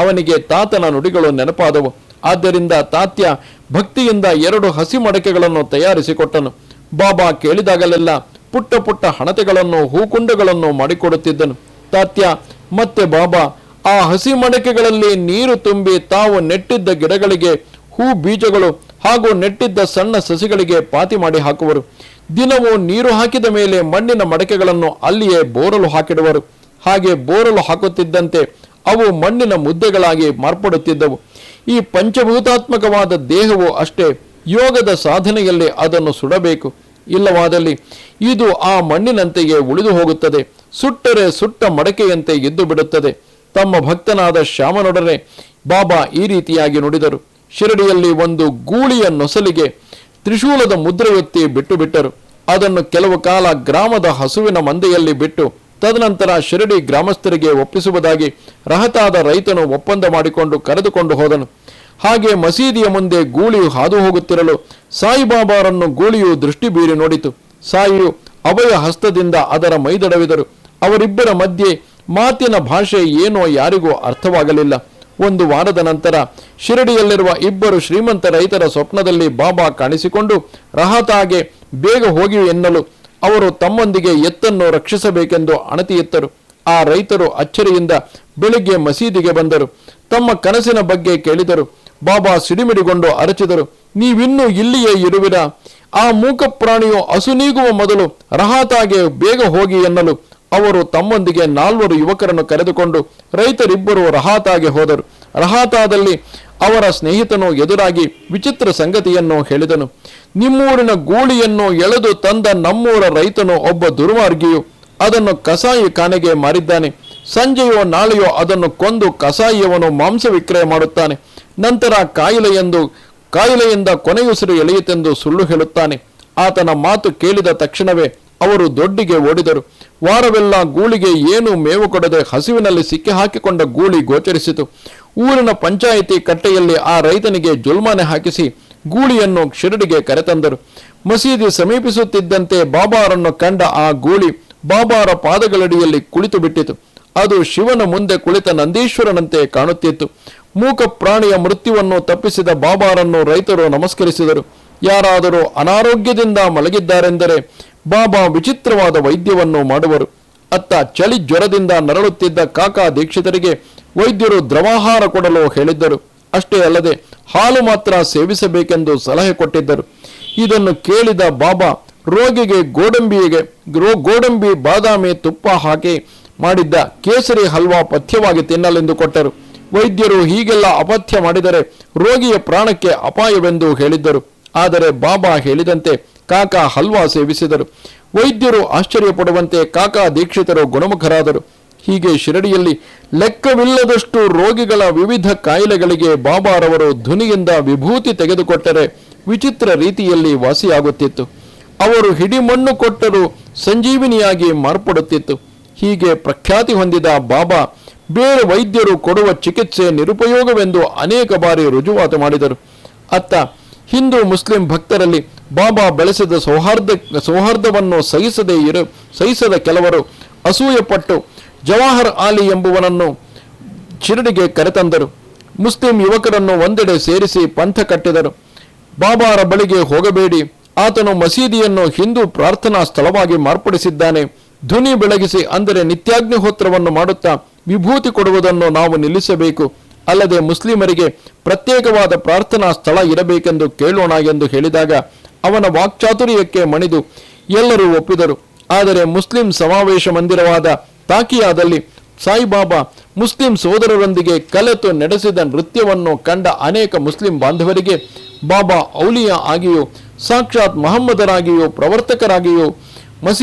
ಅವನಿಗೆ ತಾತನ ನುಡಿಗಳು ನೆನಪಾದವು. ಆದ್ದರಿಂದ ತಾತ್ಯ ಭಕ್ತಿಯಿಂದ 2 ಹಸಿ ಮಡಕೆಗಳನ್ನು ತಯಾರಿಸಿಕೊಟ್ಟನು. ಬಾಬಾ ಕೇಳಿದಾಗಲೆಲ್ಲ ಪುಟ್ಟ ಪುಟ್ಟ ಹಣತೆಗಳನ್ನು ಹೂಕುಂಡಗಳನ್ನು ಮಾಡಿಕೊಡುತ್ತಿದ್ದನು. ತಾತ್ಯ ಮತ್ತೆ ಬಾಬಾ ಆ ಹಸಿ ಮಡಕೆಗಳಲ್ಲಿ ನೀರು ತುಂಬಿ ತಾವು ನೆಟ್ಟಿದ್ದ ಗಿಡಗಳಿಗೆ ಹೂ ಬೀಜಗಳು ಹಾಗೂ ನೆಟ್ಟಿದ್ದ ಸಣ್ಣ ಸಸಿಗಳಿಗೆ ಪಾತಿ ಮಾಡಿ ಹಾಕುವರು. ದಿನವೂ ನೀರು ಹಾಕಿದ ಮೇಲೆ ಮಣ್ಣಿನ ಮಡಕೆಗಳನ್ನು ಅಲ್ಲಿಯೇ ಬೋರಲು ಹಾಕಿಡುವರು. ಹಾಗೆ ಬೋರಲು ಹಾಕುತ್ತಿದ್ದಂತೆ ಅವು ಮಣ್ಣಿನ ಮುದ್ದೆಗಳಾಗಿ ಮಾರ್ಪಡುತ್ತಿದ್ದವು. ಈ ಪಂಚಭೂತಾತ್ಮಕವಾದ ದೇಹವು ಅಷ್ಟೇ. ಯೋಗದ ಸಾಧನೆಯಲ್ಲಿ ಅದನ್ನು ಸುಡಬೇಕು. ಇಲ್ಲವಾದಲ್ಲಿ ಇದು ಆ ಮಣ್ಣಿನಂತೆಯೇ ಉಳಿದು ಹೋಗುತ್ತದೆ. ಸುಟ್ಟರೆ ಸುಟ್ಟ ಮಡಕೆಯಂತೆ ಎದ್ದು ಬಿಡುತ್ತದೆ. ತಮ್ಮ ಭಕ್ತನಾದ ಶ್ಯಾಮನೊಡನೆ ಬಾಬಾ ಈ ರೀತಿಯಾಗಿ ನುಡಿದರು. ಶಿರಡಿಯಲ್ಲಿ ಒಂದು ಗೂಳಿಯ ನೊಸಲಿಗೆ ತ್ರಿಶೂಲದ ಮುದ್ರೆಯೊತ್ತಿ ಬಿಟ್ಟು ಬಿಟ್ಟರು. ಅದನ್ನು ಕೆಲವು ಕಾಲ ಗ್ರಾಮದ ಹಸುವಿನ ಮಂದೆಯಲ್ಲಿ ಬಿಟ್ಟು ತದನಂತರ ಶಿರಡಿ ಗ್ರಾಮಸ್ಥರಿಗೆ ಒಪ್ಪಿಸುವುದಾಗಿ ರಹತಾದ ರೈತನು ಒಪ್ಪಂದ ಮಾಡಿಕೊಂಡು ಕರೆದುಕೊಂಡು ಹೋದನು. ಹಾಗೆ ಮಸೀದಿಯ ಮುಂದೆ ಗೂಳಿಯು ಹಾದು ಹೋಗುತ್ತಿರಲು ಸಾಯಿಬಾಬಾರನ್ನು ಗೂಳಿಯು ದೃಷ್ಟಿ ಬೀರಿ ನೋಡಿತು. ಸಾಯಿಯು ಅಭಯ ಹಸ್ತದಿಂದ ಅದರ ಮೈದಡವಿದರು. ಅವರಿಬ್ಬರ ಮಧ್ಯೆ ಮಾತಿನ ಭಾಷೆ ಏನೋ ಯಾರಿಗೂ ಅರ್ಥವಾಗಲಿಲ್ಲ. 1 ವಾರದ ನಂತರ ಶಿರಡಿಯಲ್ಲಿರುವ 2 ಶ್ರೀಮಂತ ರೈತರ ಸ್ವಪ್ನದಲ್ಲಿ ಬಾಬಾ ಕಾಣಿಸಿಕೊಂಡು ರಹತಾಗೆ ಬೇಗ ಹೋಗಿ ಎನ್ನಲು ಅವರು ತಮ್ಮೊಂದಿಗೆ ಎತ್ತನ್ನು ರಕ್ಷಿಸಬೇಕೆಂದು ಅಣತಿಯಿತ್ತರು. ಆ ರೈತರು ಅಚ್ಚರಿಯಿಂದ ಬೆಳಿಗ್ಗೆ ಮಸೀದಿಗೆ ಬಂದರು. ತಮ್ಮ ಕನಸಿನ ಬಗ್ಗೆ ಕೇಳಿದರು. ಬಾಬಾ ಸಿಡಿಮಿಡಿಗೊಂಡು ಅರಚಿದರು, ನೀವಿನ್ನೂ ಇಲ್ಲಿಯೇ ಇರುವಿರಾ? ಆ ಮೂಕ ಪ್ರಾಣಿಯು ಅಸುನೀಗುವ ಮೊದಲು ರಹತಾಗೆ ಬೇಗ ಹೋಗಿ ಎನ್ನಲು ಅವರು ತಮ್ಮೊಂದಿಗೆ 4 ಯುವಕರನ್ನು ಕರೆದುಕೊಂಡು ರೈತರಿಬ್ಬರು ರಹತಾಗೆ ಹೋದರು. ರಹತಾದಲ್ಲಿ ಅವರ ಸ್ನೇಹಿತನು ಎದುರಾಗಿ ವಿಚಿತ್ರ ಸಂಗತಿಯನ್ನು ಹೇಳಿದನು. ನಿಮ್ಮೂರಿನ ಗೂಳಿಯನ್ನು ಎಳೆದು ತಂದ ನಮ್ಮೂರ ರೈತನು ಒಬ್ಬ ದುರ್ಮಾರ್ಗಿಯು ಅದನ್ನು ಕಸಾಯಿ ಖಾನೆಗೆ ಮಾರಿದ್ದಾನೆ. ಸಂಜೆಯೋ ನಾಳೆಯೋ ಅದನ್ನು ಕೊಂದು ಕಸಾಯಿಯವನು ಮಾಂಸ ವಿಕ್ರಯ ಮಾಡುತ್ತಾನೆ. ನಂತರ ಕಾಯಿಲೆಯಿಂದ ಕೊನೆಯುಸಿರು ಎಳೆಯಿತೆಂದು ಸುಳ್ಳು ಹೇಳುತ್ತಾನೆ. ಆತನ ಮಾತು ಕೇಳಿದ ತಕ್ಷಣವೇ ಅವರು ದೊಡ್ಡಿಗೆ ಓಡಿದರು. ವಾರವೆಲ್ಲ ಗೂಳಿಗೆ ಏನೂ ಮೇವು ಕೊಡದೆ ಹಸಿವಿನಲ್ಲಿ ಸಿಕ್ಕಿ ಹಾಕಿಕೊಂಡ ಗೂಳಿ ಗೋಚರಿಸಿತು. ಊರಿನ ಪಂಚಾಯಿತಿ ಕಟ್ಟೆಯಲ್ಲಿ ಆ ರೈತನಿಗೆ ಜುಲ್ಮಾನೆ ಹಾಕಿಸಿ ಗೂಳಿಯನ್ನು ಶಿರಡಿಗೆ ಕರೆತಂದರು. ಮಸೀದಿ ಸಮೀಪಿಸುತ್ತಿದ್ದಂತೆ ಬಾಬಾರನ್ನು ಕಂಡ ಆ ಗೂಳಿ ಬಾಬಾರ ಪಾದಗಳಡಿಯಲ್ಲಿ ಕುಳಿತು ಬಿಟ್ಟಿತು. ಅದು ಶಿವನ ಮುಂದೆ ಕುಳಿತ ನಂದೀಶ್ವರನಂತೆ ಕಾಣುತ್ತಿತ್ತು. ಮೂಕ ಪ್ರಾಣಿಯ ಮೃತ್ಯುವನ್ನು ತಪ್ಪಿಸಿದ ಬಾಬಾರನ್ನು ರೈತರು ನಮಸ್ಕರಿಸಿದರು. ಯಾರಾದರೂ ಅನಾರೋಗ್ಯದಿಂದ ಮಲಗಿದ್ದಾರೆಂದರೆ ಬಾಬಾ ವಿಚಿತ್ರವಾದ ವೈದ್ಯವನ್ನು ಮಾಡುವರು. ಅತ್ತ ಚಳಿ ಜ್ವರದಿಂದ ನರಳುತ್ತಿದ್ದ ಕಾಕಾ ದೀಕ್ಷಿತರಿಗೆ ವೈದ್ಯರು ದ್ರವಾಹಾರ ಕೊಡಲು ಹೇಳಿದ್ದರು. ಅಷ್ಟೇ ಅಲ್ಲದೆ ಹಾಲು ಮಾತ್ರ ಸೇವಿಸಬೇಕೆಂದು ಸಲಹೆ ಕೊಟ್ಟಿದ್ದರು. ಇದನ್ನು ಕೇಳಿದ ಬಾಬಾ ರೋಗಿಗೆ ಗೋಡಂಬಿ ಬಾದಾಮಿ ತುಪ್ಪ ಹಾಕಿ ಮಾಡಿದ್ದ ಕೇಸರಿ ಹಲ್ವಾ ಪಥ್ಯವಾಗಿ ತಿನ್ನಲೆಂದು ಕೊಟ್ಟರು. ವೈದ್ಯರು ಹೀಗೆಲ್ಲ ಅಪಥ್ಯ ಮಾಡಿದರೆ ರೋಗಿಯ ಪ್ರಾಣಕ್ಕೆ ಅಪಾಯವೆಂದು ಹೇಳಿದ್ದರು. ಆದರೆ ಬಾಬಾ ಹೇಳಿದಂತೆ ಕಾಕಾ ಹಲ್ವಾ ಸೇವಿಸಿದರು. ವೈದ್ಯರು ಆಶ್ಚರ್ಯಪಡುವಂತೆ ಕಾಕಾ ದೀಕ್ಷಿತರು ಗುಣಮುಖರಾದರು. ಹೀಗೆ ಶಿರಡಿಯಲ್ಲಿ ಲೆಕ್ಕವಿಲ್ಲದಷ್ಟು ರೋಗಿಗಳ ವಿವಿಧ ಕಾಯಿಲೆಗಳಿಗೆ ಬಾಬಾರವರು ಧ್ವನಿಯಿಂದ ವಿಭೂತಿ ತೆಗೆದುಕೊಟ್ಟರೆ ವಿಚಿತ್ರ ರೀತಿಯಲ್ಲಿ ವಾಸಿಯಾಗುತ್ತಿತ್ತು. ಅವರು ಹಿಡಿಮಣ್ಣು ಕೊಟ್ಟರೂ ಸಂಜೀವಿನಿಯಾಗಿ ಮಾರ್ಪಡುತ್ತಿತ್ತು. ಹೀಗೆ ಪ್ರಖ್ಯಾತಿ ಹೊಂದಿದ ಬಾಬಾ ಬೇರೆ ವೈದ್ಯರು ಕೊಡುವ ಚಿಕಿತ್ಸೆ ನಿರುಪಯೋಗವೆಂದು ಅನೇಕ ಬಾರಿ ರುಜುವಾತು ಮಾಡಿದರು. ಅತ್ತ ಹಿಂದೂ ಮುಸ್ಲಿಂ ಭಕ್ತರಲ್ಲಿ ಬಾಬಾ ಬೆಳೆಸಿದ ಸೌಹಾರ್ದವನ್ನು ಸಹಿಸದ ಕೆಲವರು ಅಸೂಯೆಪಟ್ಟು ಜವಾಹರ್ ಆಲಿ ಎಂಬುವನನ್ನು ಶಿರಡಿಗೆ ಕರೆತಂದರು. ಮುಸ್ಲಿಂ ಯುವಕರನ್ನು ಒಂದೆಡೆ ಸೇರಿಸಿ ಪಂಥ ಕಟ್ಟಿದರು. ಬಾಬಾರ ಬಳಿಗೆ ಹೋಗಬೇಡಿ, ಆತನು ಮಸೀದಿಯನ್ನು ಹಿಂದೂ ಪ್ರಾರ್ಥನಾ ಸ್ಥಳವಾಗಿ ಮಾರ್ಪಡಿಸಿದ್ದಾನೆ. ಧ್ವನಿ ಬೆಳಗಿಸಿ ಅಂದರೆ ನಿತ್ಯಾಗ್ನಿಹೋತ್ರವನ್ನು ಮಾಡುತ್ತಾ ವಿಭೂತಿ ಕೊಡುವುದನ್ನು ನಾವು ನಿಲ್ಲಿಸಬೇಕು. ಅಲ್ಲದೆ ಮುಸ್ಲಿಮರಿಗೆ ಪ್ರತ್ಯೇಕವಾದ ಪ್ರಾರ್ಥನಾ ಸ್ಥಳ ಇರಬೇಕೆಂದು ಕೇಳೋಣ ಎಂದು ಹೇಳಿದಾಗ ಅವನ ವಾಕ್ಚಾತುರ್ಯಕ್ಕೆ ಮಣಿದು ಎಲ್ಲರೂ ಒಪ್ಪಿದರು. ಆದರೆ ಮುಸ್ಲಿಂ ಸಮಾವೇಶ ಮಂದಿರವಾದ ತಾಕಿಯಾದಲ್ಲಿ ಸಾಯಿಬಾಬಾ ಮುಸ್ಲಿಂ ಸೋದರರೊಂದಿಗೆ ಕಲೆತು ನಡೆಸಿದ ನೃತ್ಯವನ್ನು ಕಂಡ ಅನೇಕ ಮುಸ್ಲಿಂ ಬಾಂಧವರಿಗೆ ಬಾಬಾ ಔಲಿಯಾ ಆಗಿಯೂ ಸಾಕ್ಷಾತ್ ಮಹಮ್ಮದರಾಗಿಯೂ ಪ್ರವರ್ತಕರಾಗಿಯೂ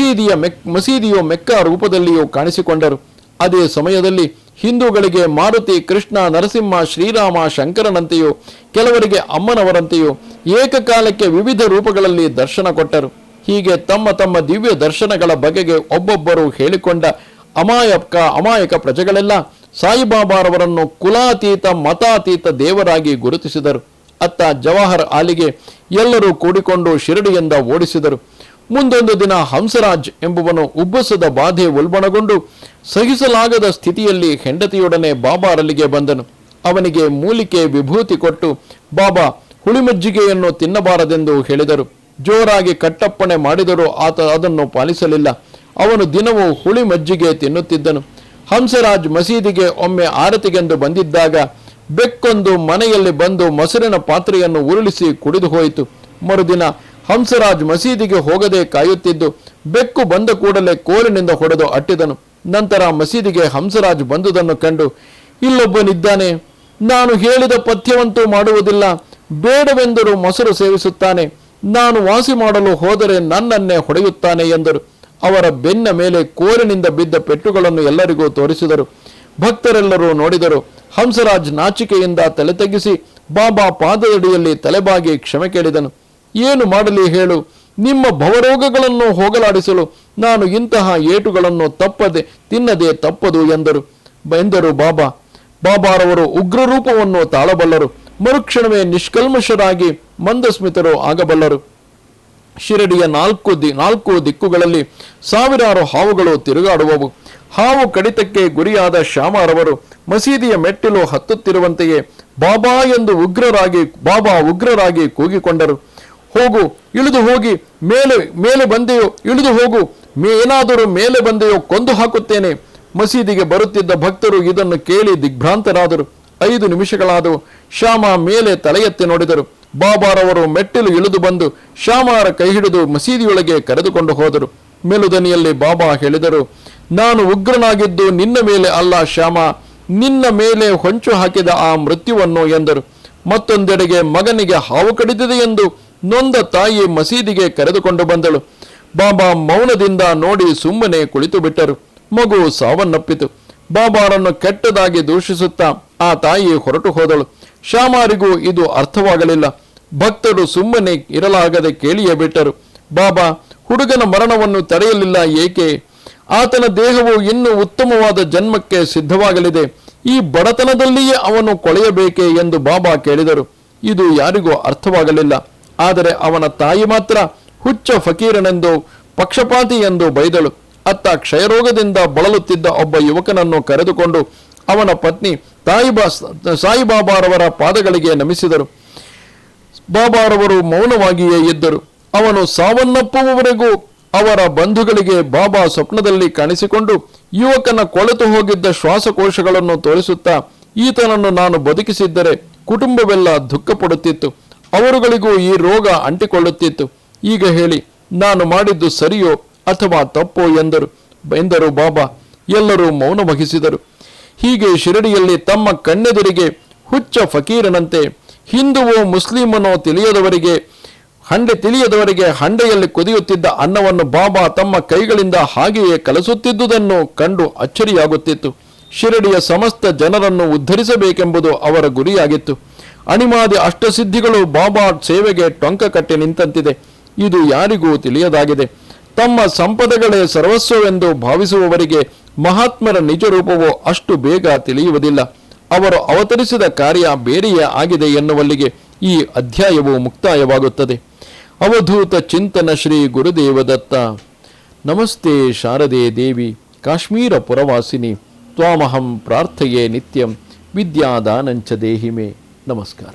ಮಸೀದಿಯು ಮೆಕ್ಕಾ ರೂಪದಲ್ಲಿಯೂ ಕಾಣಿಸಿಕೊಂಡರು. ಅದೇ ಸಮಯದಲ್ಲಿ ಹಿಂದೂಗಳಿಗೆ ಮಾರುತಿ, ಕೃಷ್ಣ, ನರಸಿಂಹ, ಶ್ರೀರಾಮ, ಶಂಕರನಂತೆಯೂ ಕೆಲವರಿಗೆ ಅಮ್ಮನವರಂತೆಯೂ ಏಕಕಾಲಕ್ಕೆ ವಿವಿಧ ರೂಪಗಳಲ್ಲಿ ದರ್ಶನ ಕೊಟ್ಟರು. ಹೀಗೆ ತಮ್ಮ ತಮ್ಮ ದಿವ್ಯ ದರ್ಶನಗಳ ಬಗೆಗೆ ಒಬ್ಬೊಬ್ಬರು ಹೇಳಿಕೊಂಡ ಅಮಾಯಕ ಪ್ರಜೆಗಳೆಲ್ಲ ಸಾಯಿಬಾಬಾರವರನ್ನು ಕುಲಾತೀತ ಮತಾತೀತ ದೇವರಾಗಿ ಗುರುತಿಸಿದರು. ಅತ್ತ ಜವಾಹರ್ ಆಲಿಗೆ ಎಲ್ಲರೂ ಕೂಡಿಕೊಂಡು ಶಿರಡಿಯಿಂದ ಓಡಿಸಿದರು. ಮುಂದೊಂದು ದಿನ ಹಂಸರಾಜ್ ಎಂಬುವನು ಉಬ್ಬಸದ ಬಾಧೆ ಉಲ್ಬಣಗೊಂಡು ಸಹಿಸಲಾಗದ ಸ್ಥಿತಿಯಲ್ಲಿ ಹೆಂಡತಿಯೊಡನೆ ಬಾಬಾರಲ್ಲಿಗೆ ಬಂದನು. ಅವನಿಗೆ ಮೂಲಿಕೆ ವಿಭೂತಿ ಕೊಟ್ಟು ಬಾಬಾ ಹುಳಿಮಜ್ಜಿಗೆಯನ್ನು ತಿನ್ನಬಾರದೆಂದು ಹೇಳಿದರು. ಜೋರಾಗಿ ಕಟ್ಟಪ್ಪಣೆ ಮಾಡಿದರೂ ಆತ ಅದನ್ನು ಪಾಲಿಸಲಿಲ್ಲ. ಅವನು ದಿನವೂ ಹುಳಿ ಮಜ್ಜಿಗೆ ತಿನ್ನುತ್ತಿದ್ದನು. ಹಂಸರಾಜ್ ಮಸೀದಿಗೆ ಒಮ್ಮೆ ಆರತಿಗೆಂದು ಬಂದಿದ್ದಾಗ ಬೆಕ್ಕೊಂದು ಮನೆಯಲ್ಲಿ ಬಂದು ಮೊಸರಿನ ಪಾತ್ರೆಯನ್ನು ಉರುಳಿಸಿ ಕುಡಿದು ಹೋಯಿತು. ಮರುದಿನ ಹಂಸರಾಜ್ ಮಸೀದಿಗೆ ಹೋಗದೆ ಕಾಯುತ್ತಿದ್ದು ಬೆಕ್ಕು ಬಂದ ಕೂಡಲೇ ಕೋಲಿನಿಂದ ಹೊಡೆದು ಅಟ್ಟಿದನು. ನಂತರ ಮಸೀದಿಗೆ ಹಂಸರಾಜ್ ಬಂದುದನ್ನು ಕಂಡು, ಇಲ್ಲೊಬ್ಬನಿದ್ದಾನೆ, ನಾನು ಹೇಳಿದ ಪಥ್ಯವಂತೂ ಮಾಡುವುದಿಲ್ಲ, ಬೇಡವೆಂದರೂ ಮೊಸರು ಸೇವಿಸುತ್ತಾನೆ, ನಾನು ವಾಸಿ ಮಾಡಲು ಹೋದರೆ ನನ್ನನ್ನೇ ಹೊಡೆಯುತ್ತಾನೆ ಎಂದರು. ಅವರ ಬೆನ್ನ ಮೇಲೆ ಕೋಲಿನಿಂದ ಬಿದ್ದ ಪೆಟ್ಟುಗಳನ್ನು ಎಲ್ಲರಿಗೂ ತೋರಿಸಿದರು. ಭಕ್ತರೆಲ್ಲರೂ ನೋಡಿದರು. ಹಂಸರಾಜ್ ನಾಚಿಕೆಯಿಂದ ತಲೆ ತಗ್ಗಿಸಿ ಬಾಬಾ ಪಾದದಡಿಯಲ್ಲಿ ತಲೆಬಾಗಿ ಕ್ಷಮೆ ಕೇಳಿದನು. ಏನು ಮಾಡಲಿ ಹೇಳು, ನಿಮ್ಮ ಭವರೋಗಗಳನ್ನು ಹೋಗಲಾಡಿಸಲು ನಾನು ಇಂತಹ ಏಟುಗಳನ್ನು ತಿನ್ನದೆ ತಪ್ಪದು ಎಂದರು ಬಾಬಾರವರು ಉಗ್ರರೂಪವನ್ನು ತಾಳಬಲ್ಲರು. ಮರುಕ್ಷಣವೇ ನಿಷ್ಕಲ್ಮಶರಾಗಿ ಮಂದಸ್ಮಿತರು ಆಗಬಲ್ಲರು. ಶಿರಡಿಯ ನಾಲ್ಕು ದಿಕ್ಕುಗಳಲ್ಲಿ ಸಾವಿರಾರು ಹಾವುಗಳು ತಿರುಗಾಡುವವು. ಹಾವು ಕಡಿತಕ್ಕೆ ಗುರಿಯಾದ ಶ್ಯಾಮರವರು ಮಸೀದಿಯ ಮೆಟ್ಟಿಲು ಹತ್ತುತ್ತಿರುವಂತೆಯೇ ಬಾಬಾ ಉಗ್ರರಾಗಿ ಕೂಗಿಕೊಂಡರು. ಹೋಗು, ಇಳಿದು ಹೋಗಿ, ಮೇಲೆ ಬಂದೆಯೋ ಇಳಿದು ಹೋಗು, ಏನಾದರೂ ಮೇಲೆ ಬಂದೆಯೋ ಕೊಂದು ಹಾಕುತ್ತೇನೆ. ಮಸೀದಿಗೆ ಬರುತ್ತಿದ್ದ ಭಕ್ತರು ಇದನ್ನು ಕೇಳಿ ದಿಗ್ಭ್ರಾಂತರಾದರು. 5 ನಿಮಿಷಗಳಾದವು. ಶ್ಯಾಮ ಮೇಲೆ ತಲೆ ಎತ್ತಿ ನೋಡಿದರು. ಬಾಬಾರವರು ಮೆಟ್ಟಿಲು ಇಳಿದು ಬಂದು ಶ್ಯಾಮರ ಕೈ ಹಿಡಿದು ಮಸೀದಿಯೊಳಗೆ ಕರೆದುಕೊಂಡು ಹೋದರು. ಮೆಲುದನಿಯಲ್ಲಿ ಬಾಬಾ ಹೇಳಿದರು, ನಾನು ಉಗ್ರನಾಗಿದ್ದು ನಿನ್ನ ಮೇಲೆ ಅಲ್ಲ ಶ್ಯಾಮ, ನಿನ್ನ ಮೇಲೆ ಹೊಂಚು ಹಾಕಿದ ಆ ಮೃತ್ಯುವನ್ನು ಎಂದರು. ಮತ್ತೊಂದೆಡೆಗೆ ಮಗನಿಗೆ ಹಾವು ಕಡಿದಿದೆ ಎಂದು ನೊಂದ ತಾಯಿ ಮಸೀದಿಗೆ ಕರೆದುಕೊಂಡು ಬಂದಳು. ಬಾಬಾ ಮೌನದಿಂದ ನೋಡಿ ಸುಮ್ಮನೆ ಕುಳಿತು ಬಿಟ್ಟರು. ಮಗು ಸಾವನ್ನಪ್ಪಿತು. ಬಾಬಾರನ್ನು ಕೆಟ್ಟದಾಗಿ ದೂಷಿಸುತ್ತಾ ಆ ತಾಯಿ ಹೊರಟು ಹೋದಳು. ಶ್ಯಾಮರಿಗೂ ಇದು ಅರ್ಥವಾಗಲಿಲ್ಲ. ಭಕ್ತರು ಸುಮ್ಮನೆ ಇರಲಾಗದೆ ಕೇಳಿಯೇ ಬಿಟ್ಟರು. ಬಾಬಾ ಹುಡುಗನ ಮರಣವನ್ನು ತಡೆಯಲಿಲ್ಲ ಏಕೆ? ಆತನ ದೇಹವು ಇನ್ನೂ ಉತ್ತಮವಾದ ಜನ್ಮಕ್ಕೆ ಸಿದ್ಧವಾಗಲಿದೆ. ಈ ಬಡತನದಲ್ಲಿಯೇ ಅವನು ಕೊಳೆಯಬೇಕೆ ಎಂದು ಬಾಬಾ ಕೇಳಿದರು. ಇದು ಯಾರಿಗೂ ಅರ್ಥವಾಗಲಿಲ್ಲ. ಆದರೆ ಅವನ ತಾಯಿ ಮಾತ್ರ ಹುಚ್ಚ ಫಕೀರನೆಂದು ಪಕ್ಷಪಾತಿ ಎಂದು ಬೈದಳು. ಅತ್ತ ಕ್ಷಯರೋಗದಿಂದ ಬಳಲುತ್ತಿದ್ದ ಒಬ್ಬ ಯುವಕನನ್ನು ಕರೆದುಕೊಂಡು ಅವನ ಪತ್ನಿ ಸಾಯಿಬಾಬಾರವರ ಪಾದಗಳಿಗೆ ನಮಿಸಿದರು. ಬಾಬಾರವರು ಮೌನವಾಗಿಯೇ ಇದ್ದರು. ಅವನು ಸಾವನ್ನಪ್ಪುವವರೆಗೂ ಅವರ ಬಂಧುಗಳಿಗೆ ಬಾಬಾ ಸ್ವಪ್ನದಲ್ಲಿ ಕಾಣಿಸಿಕೊಂಡು ಯುವಕನ ಕೊಳೆತು ಹೋಗಿದ್ದ ಶ್ವಾಸಕೋಶಗಳನ್ನು ತೋರಿಸುತ್ತಾ, ಈತನನ್ನು ನಾನು ಬದುಕಿಸಿದ್ದರೆ ಕುಟುಂಬವೆಲ್ಲ ದುಃಖ ಪಡುತ್ತಿತ್ತು, ಅವರುಗಳಿಗೂ ಈ ರೋಗ ಅಂಟಿಕೊಳ್ಳುತ್ತಿತ್ತು. ಈಗ ಹೇಳಿ, ನಾನು ಮಾಡಿದ್ದು ಸರಿಯೋ ಅಥವಾ ತಪ್ಪೋ ಎಂದರು ಬಾಬಾ. ಎಲ್ಲರೂ ಮೌನ ವಹಿಸಿದರು. ಹೀಗೆ ಶಿರಡಿಯಲ್ಲಿ ತಮ್ಮ ಕಣ್ಣೆದುರಿಗೆ ಹುಚ್ಚ ಫಕೀರನಂತೆ ಹಿಂದುವೋ ಮುಸ್ಲಿಮನೋ ತಿಳಿಯದವರಿಗೆ ಹಂಡೆಯಲ್ಲಿ ಕುದಿಯುತ್ತಿದ್ದ ಅನ್ನವನ್ನು ಬಾಬಾ ತಮ್ಮ ಕೈಗಳಿಂದ ಹಾಗೆಯೇ ಕಲಸುತ್ತಿದ್ದುದನ್ನು ಕಂಡು ಅಚ್ಚರಿಯಾಗುತ್ತಿತ್ತು. ಶಿರಡಿಯ ಸಮಸ್ತ ಜನರನ್ನು ಉದ್ಧರಿಸಬೇಕೆಂಬುದು ಅವರ ಗುರಿಯಾಗಿತ್ತು. ಅಣಿಮಾದಿ ಅಷ್ಟಸಿದ್ಧಿಗಳು ಬಾಬಾ ಸೇವೆಗೆ ಟೊಂಕ ಕಟ್ಟಿ ನಿಂತಂತಿದೆ. ಇದು ಯಾರಿಗೂ ತಿಳಿಯದಾಗಿದೆ. ತಮ್ಮ ಸಂಪದಗಳೇ ಸರ್ವಸ್ವವೆಂದು ಭಾವಿಸುವವರಿಗೆ ಮಹಾತ್ಮರ ನಿಜ ರೂಪವೋ ಅಷ್ಟು ಬೇಗ ತಿಳಿಯುವುದಿಲ್ಲ. ಅವರು ಅವತರಿಸಿದ ಕಾರ್ಯ ಬೇರೆಯೇ ಆಗಿದೆ ಎನ್ನುವಲ್ಲಿಗೆ ಈ ಅಧ್ಯಾಯವು ಮುಕ್ತಾಯವಾಗುತ್ತದೆ. ಅವಧೂತ ಚಿಂತನ ಶ್ರೀ ಗುರುದೇವದತ್ತ. ನಮಸ್ತೆ ಶಾರದೆ ದೇವಿ ಕಾಶ್ಮೀರ ಪುರವಾಸಿನಿ ತ್ವಾಮಹಂ ಪ್ರಾರ್ಥಯೇ ನಿತ್ಯಂ ವಿದ್ಯಾದಾನಂಚ ದೇಹಿಮೆ. ನಮಸ್ಕಾರ.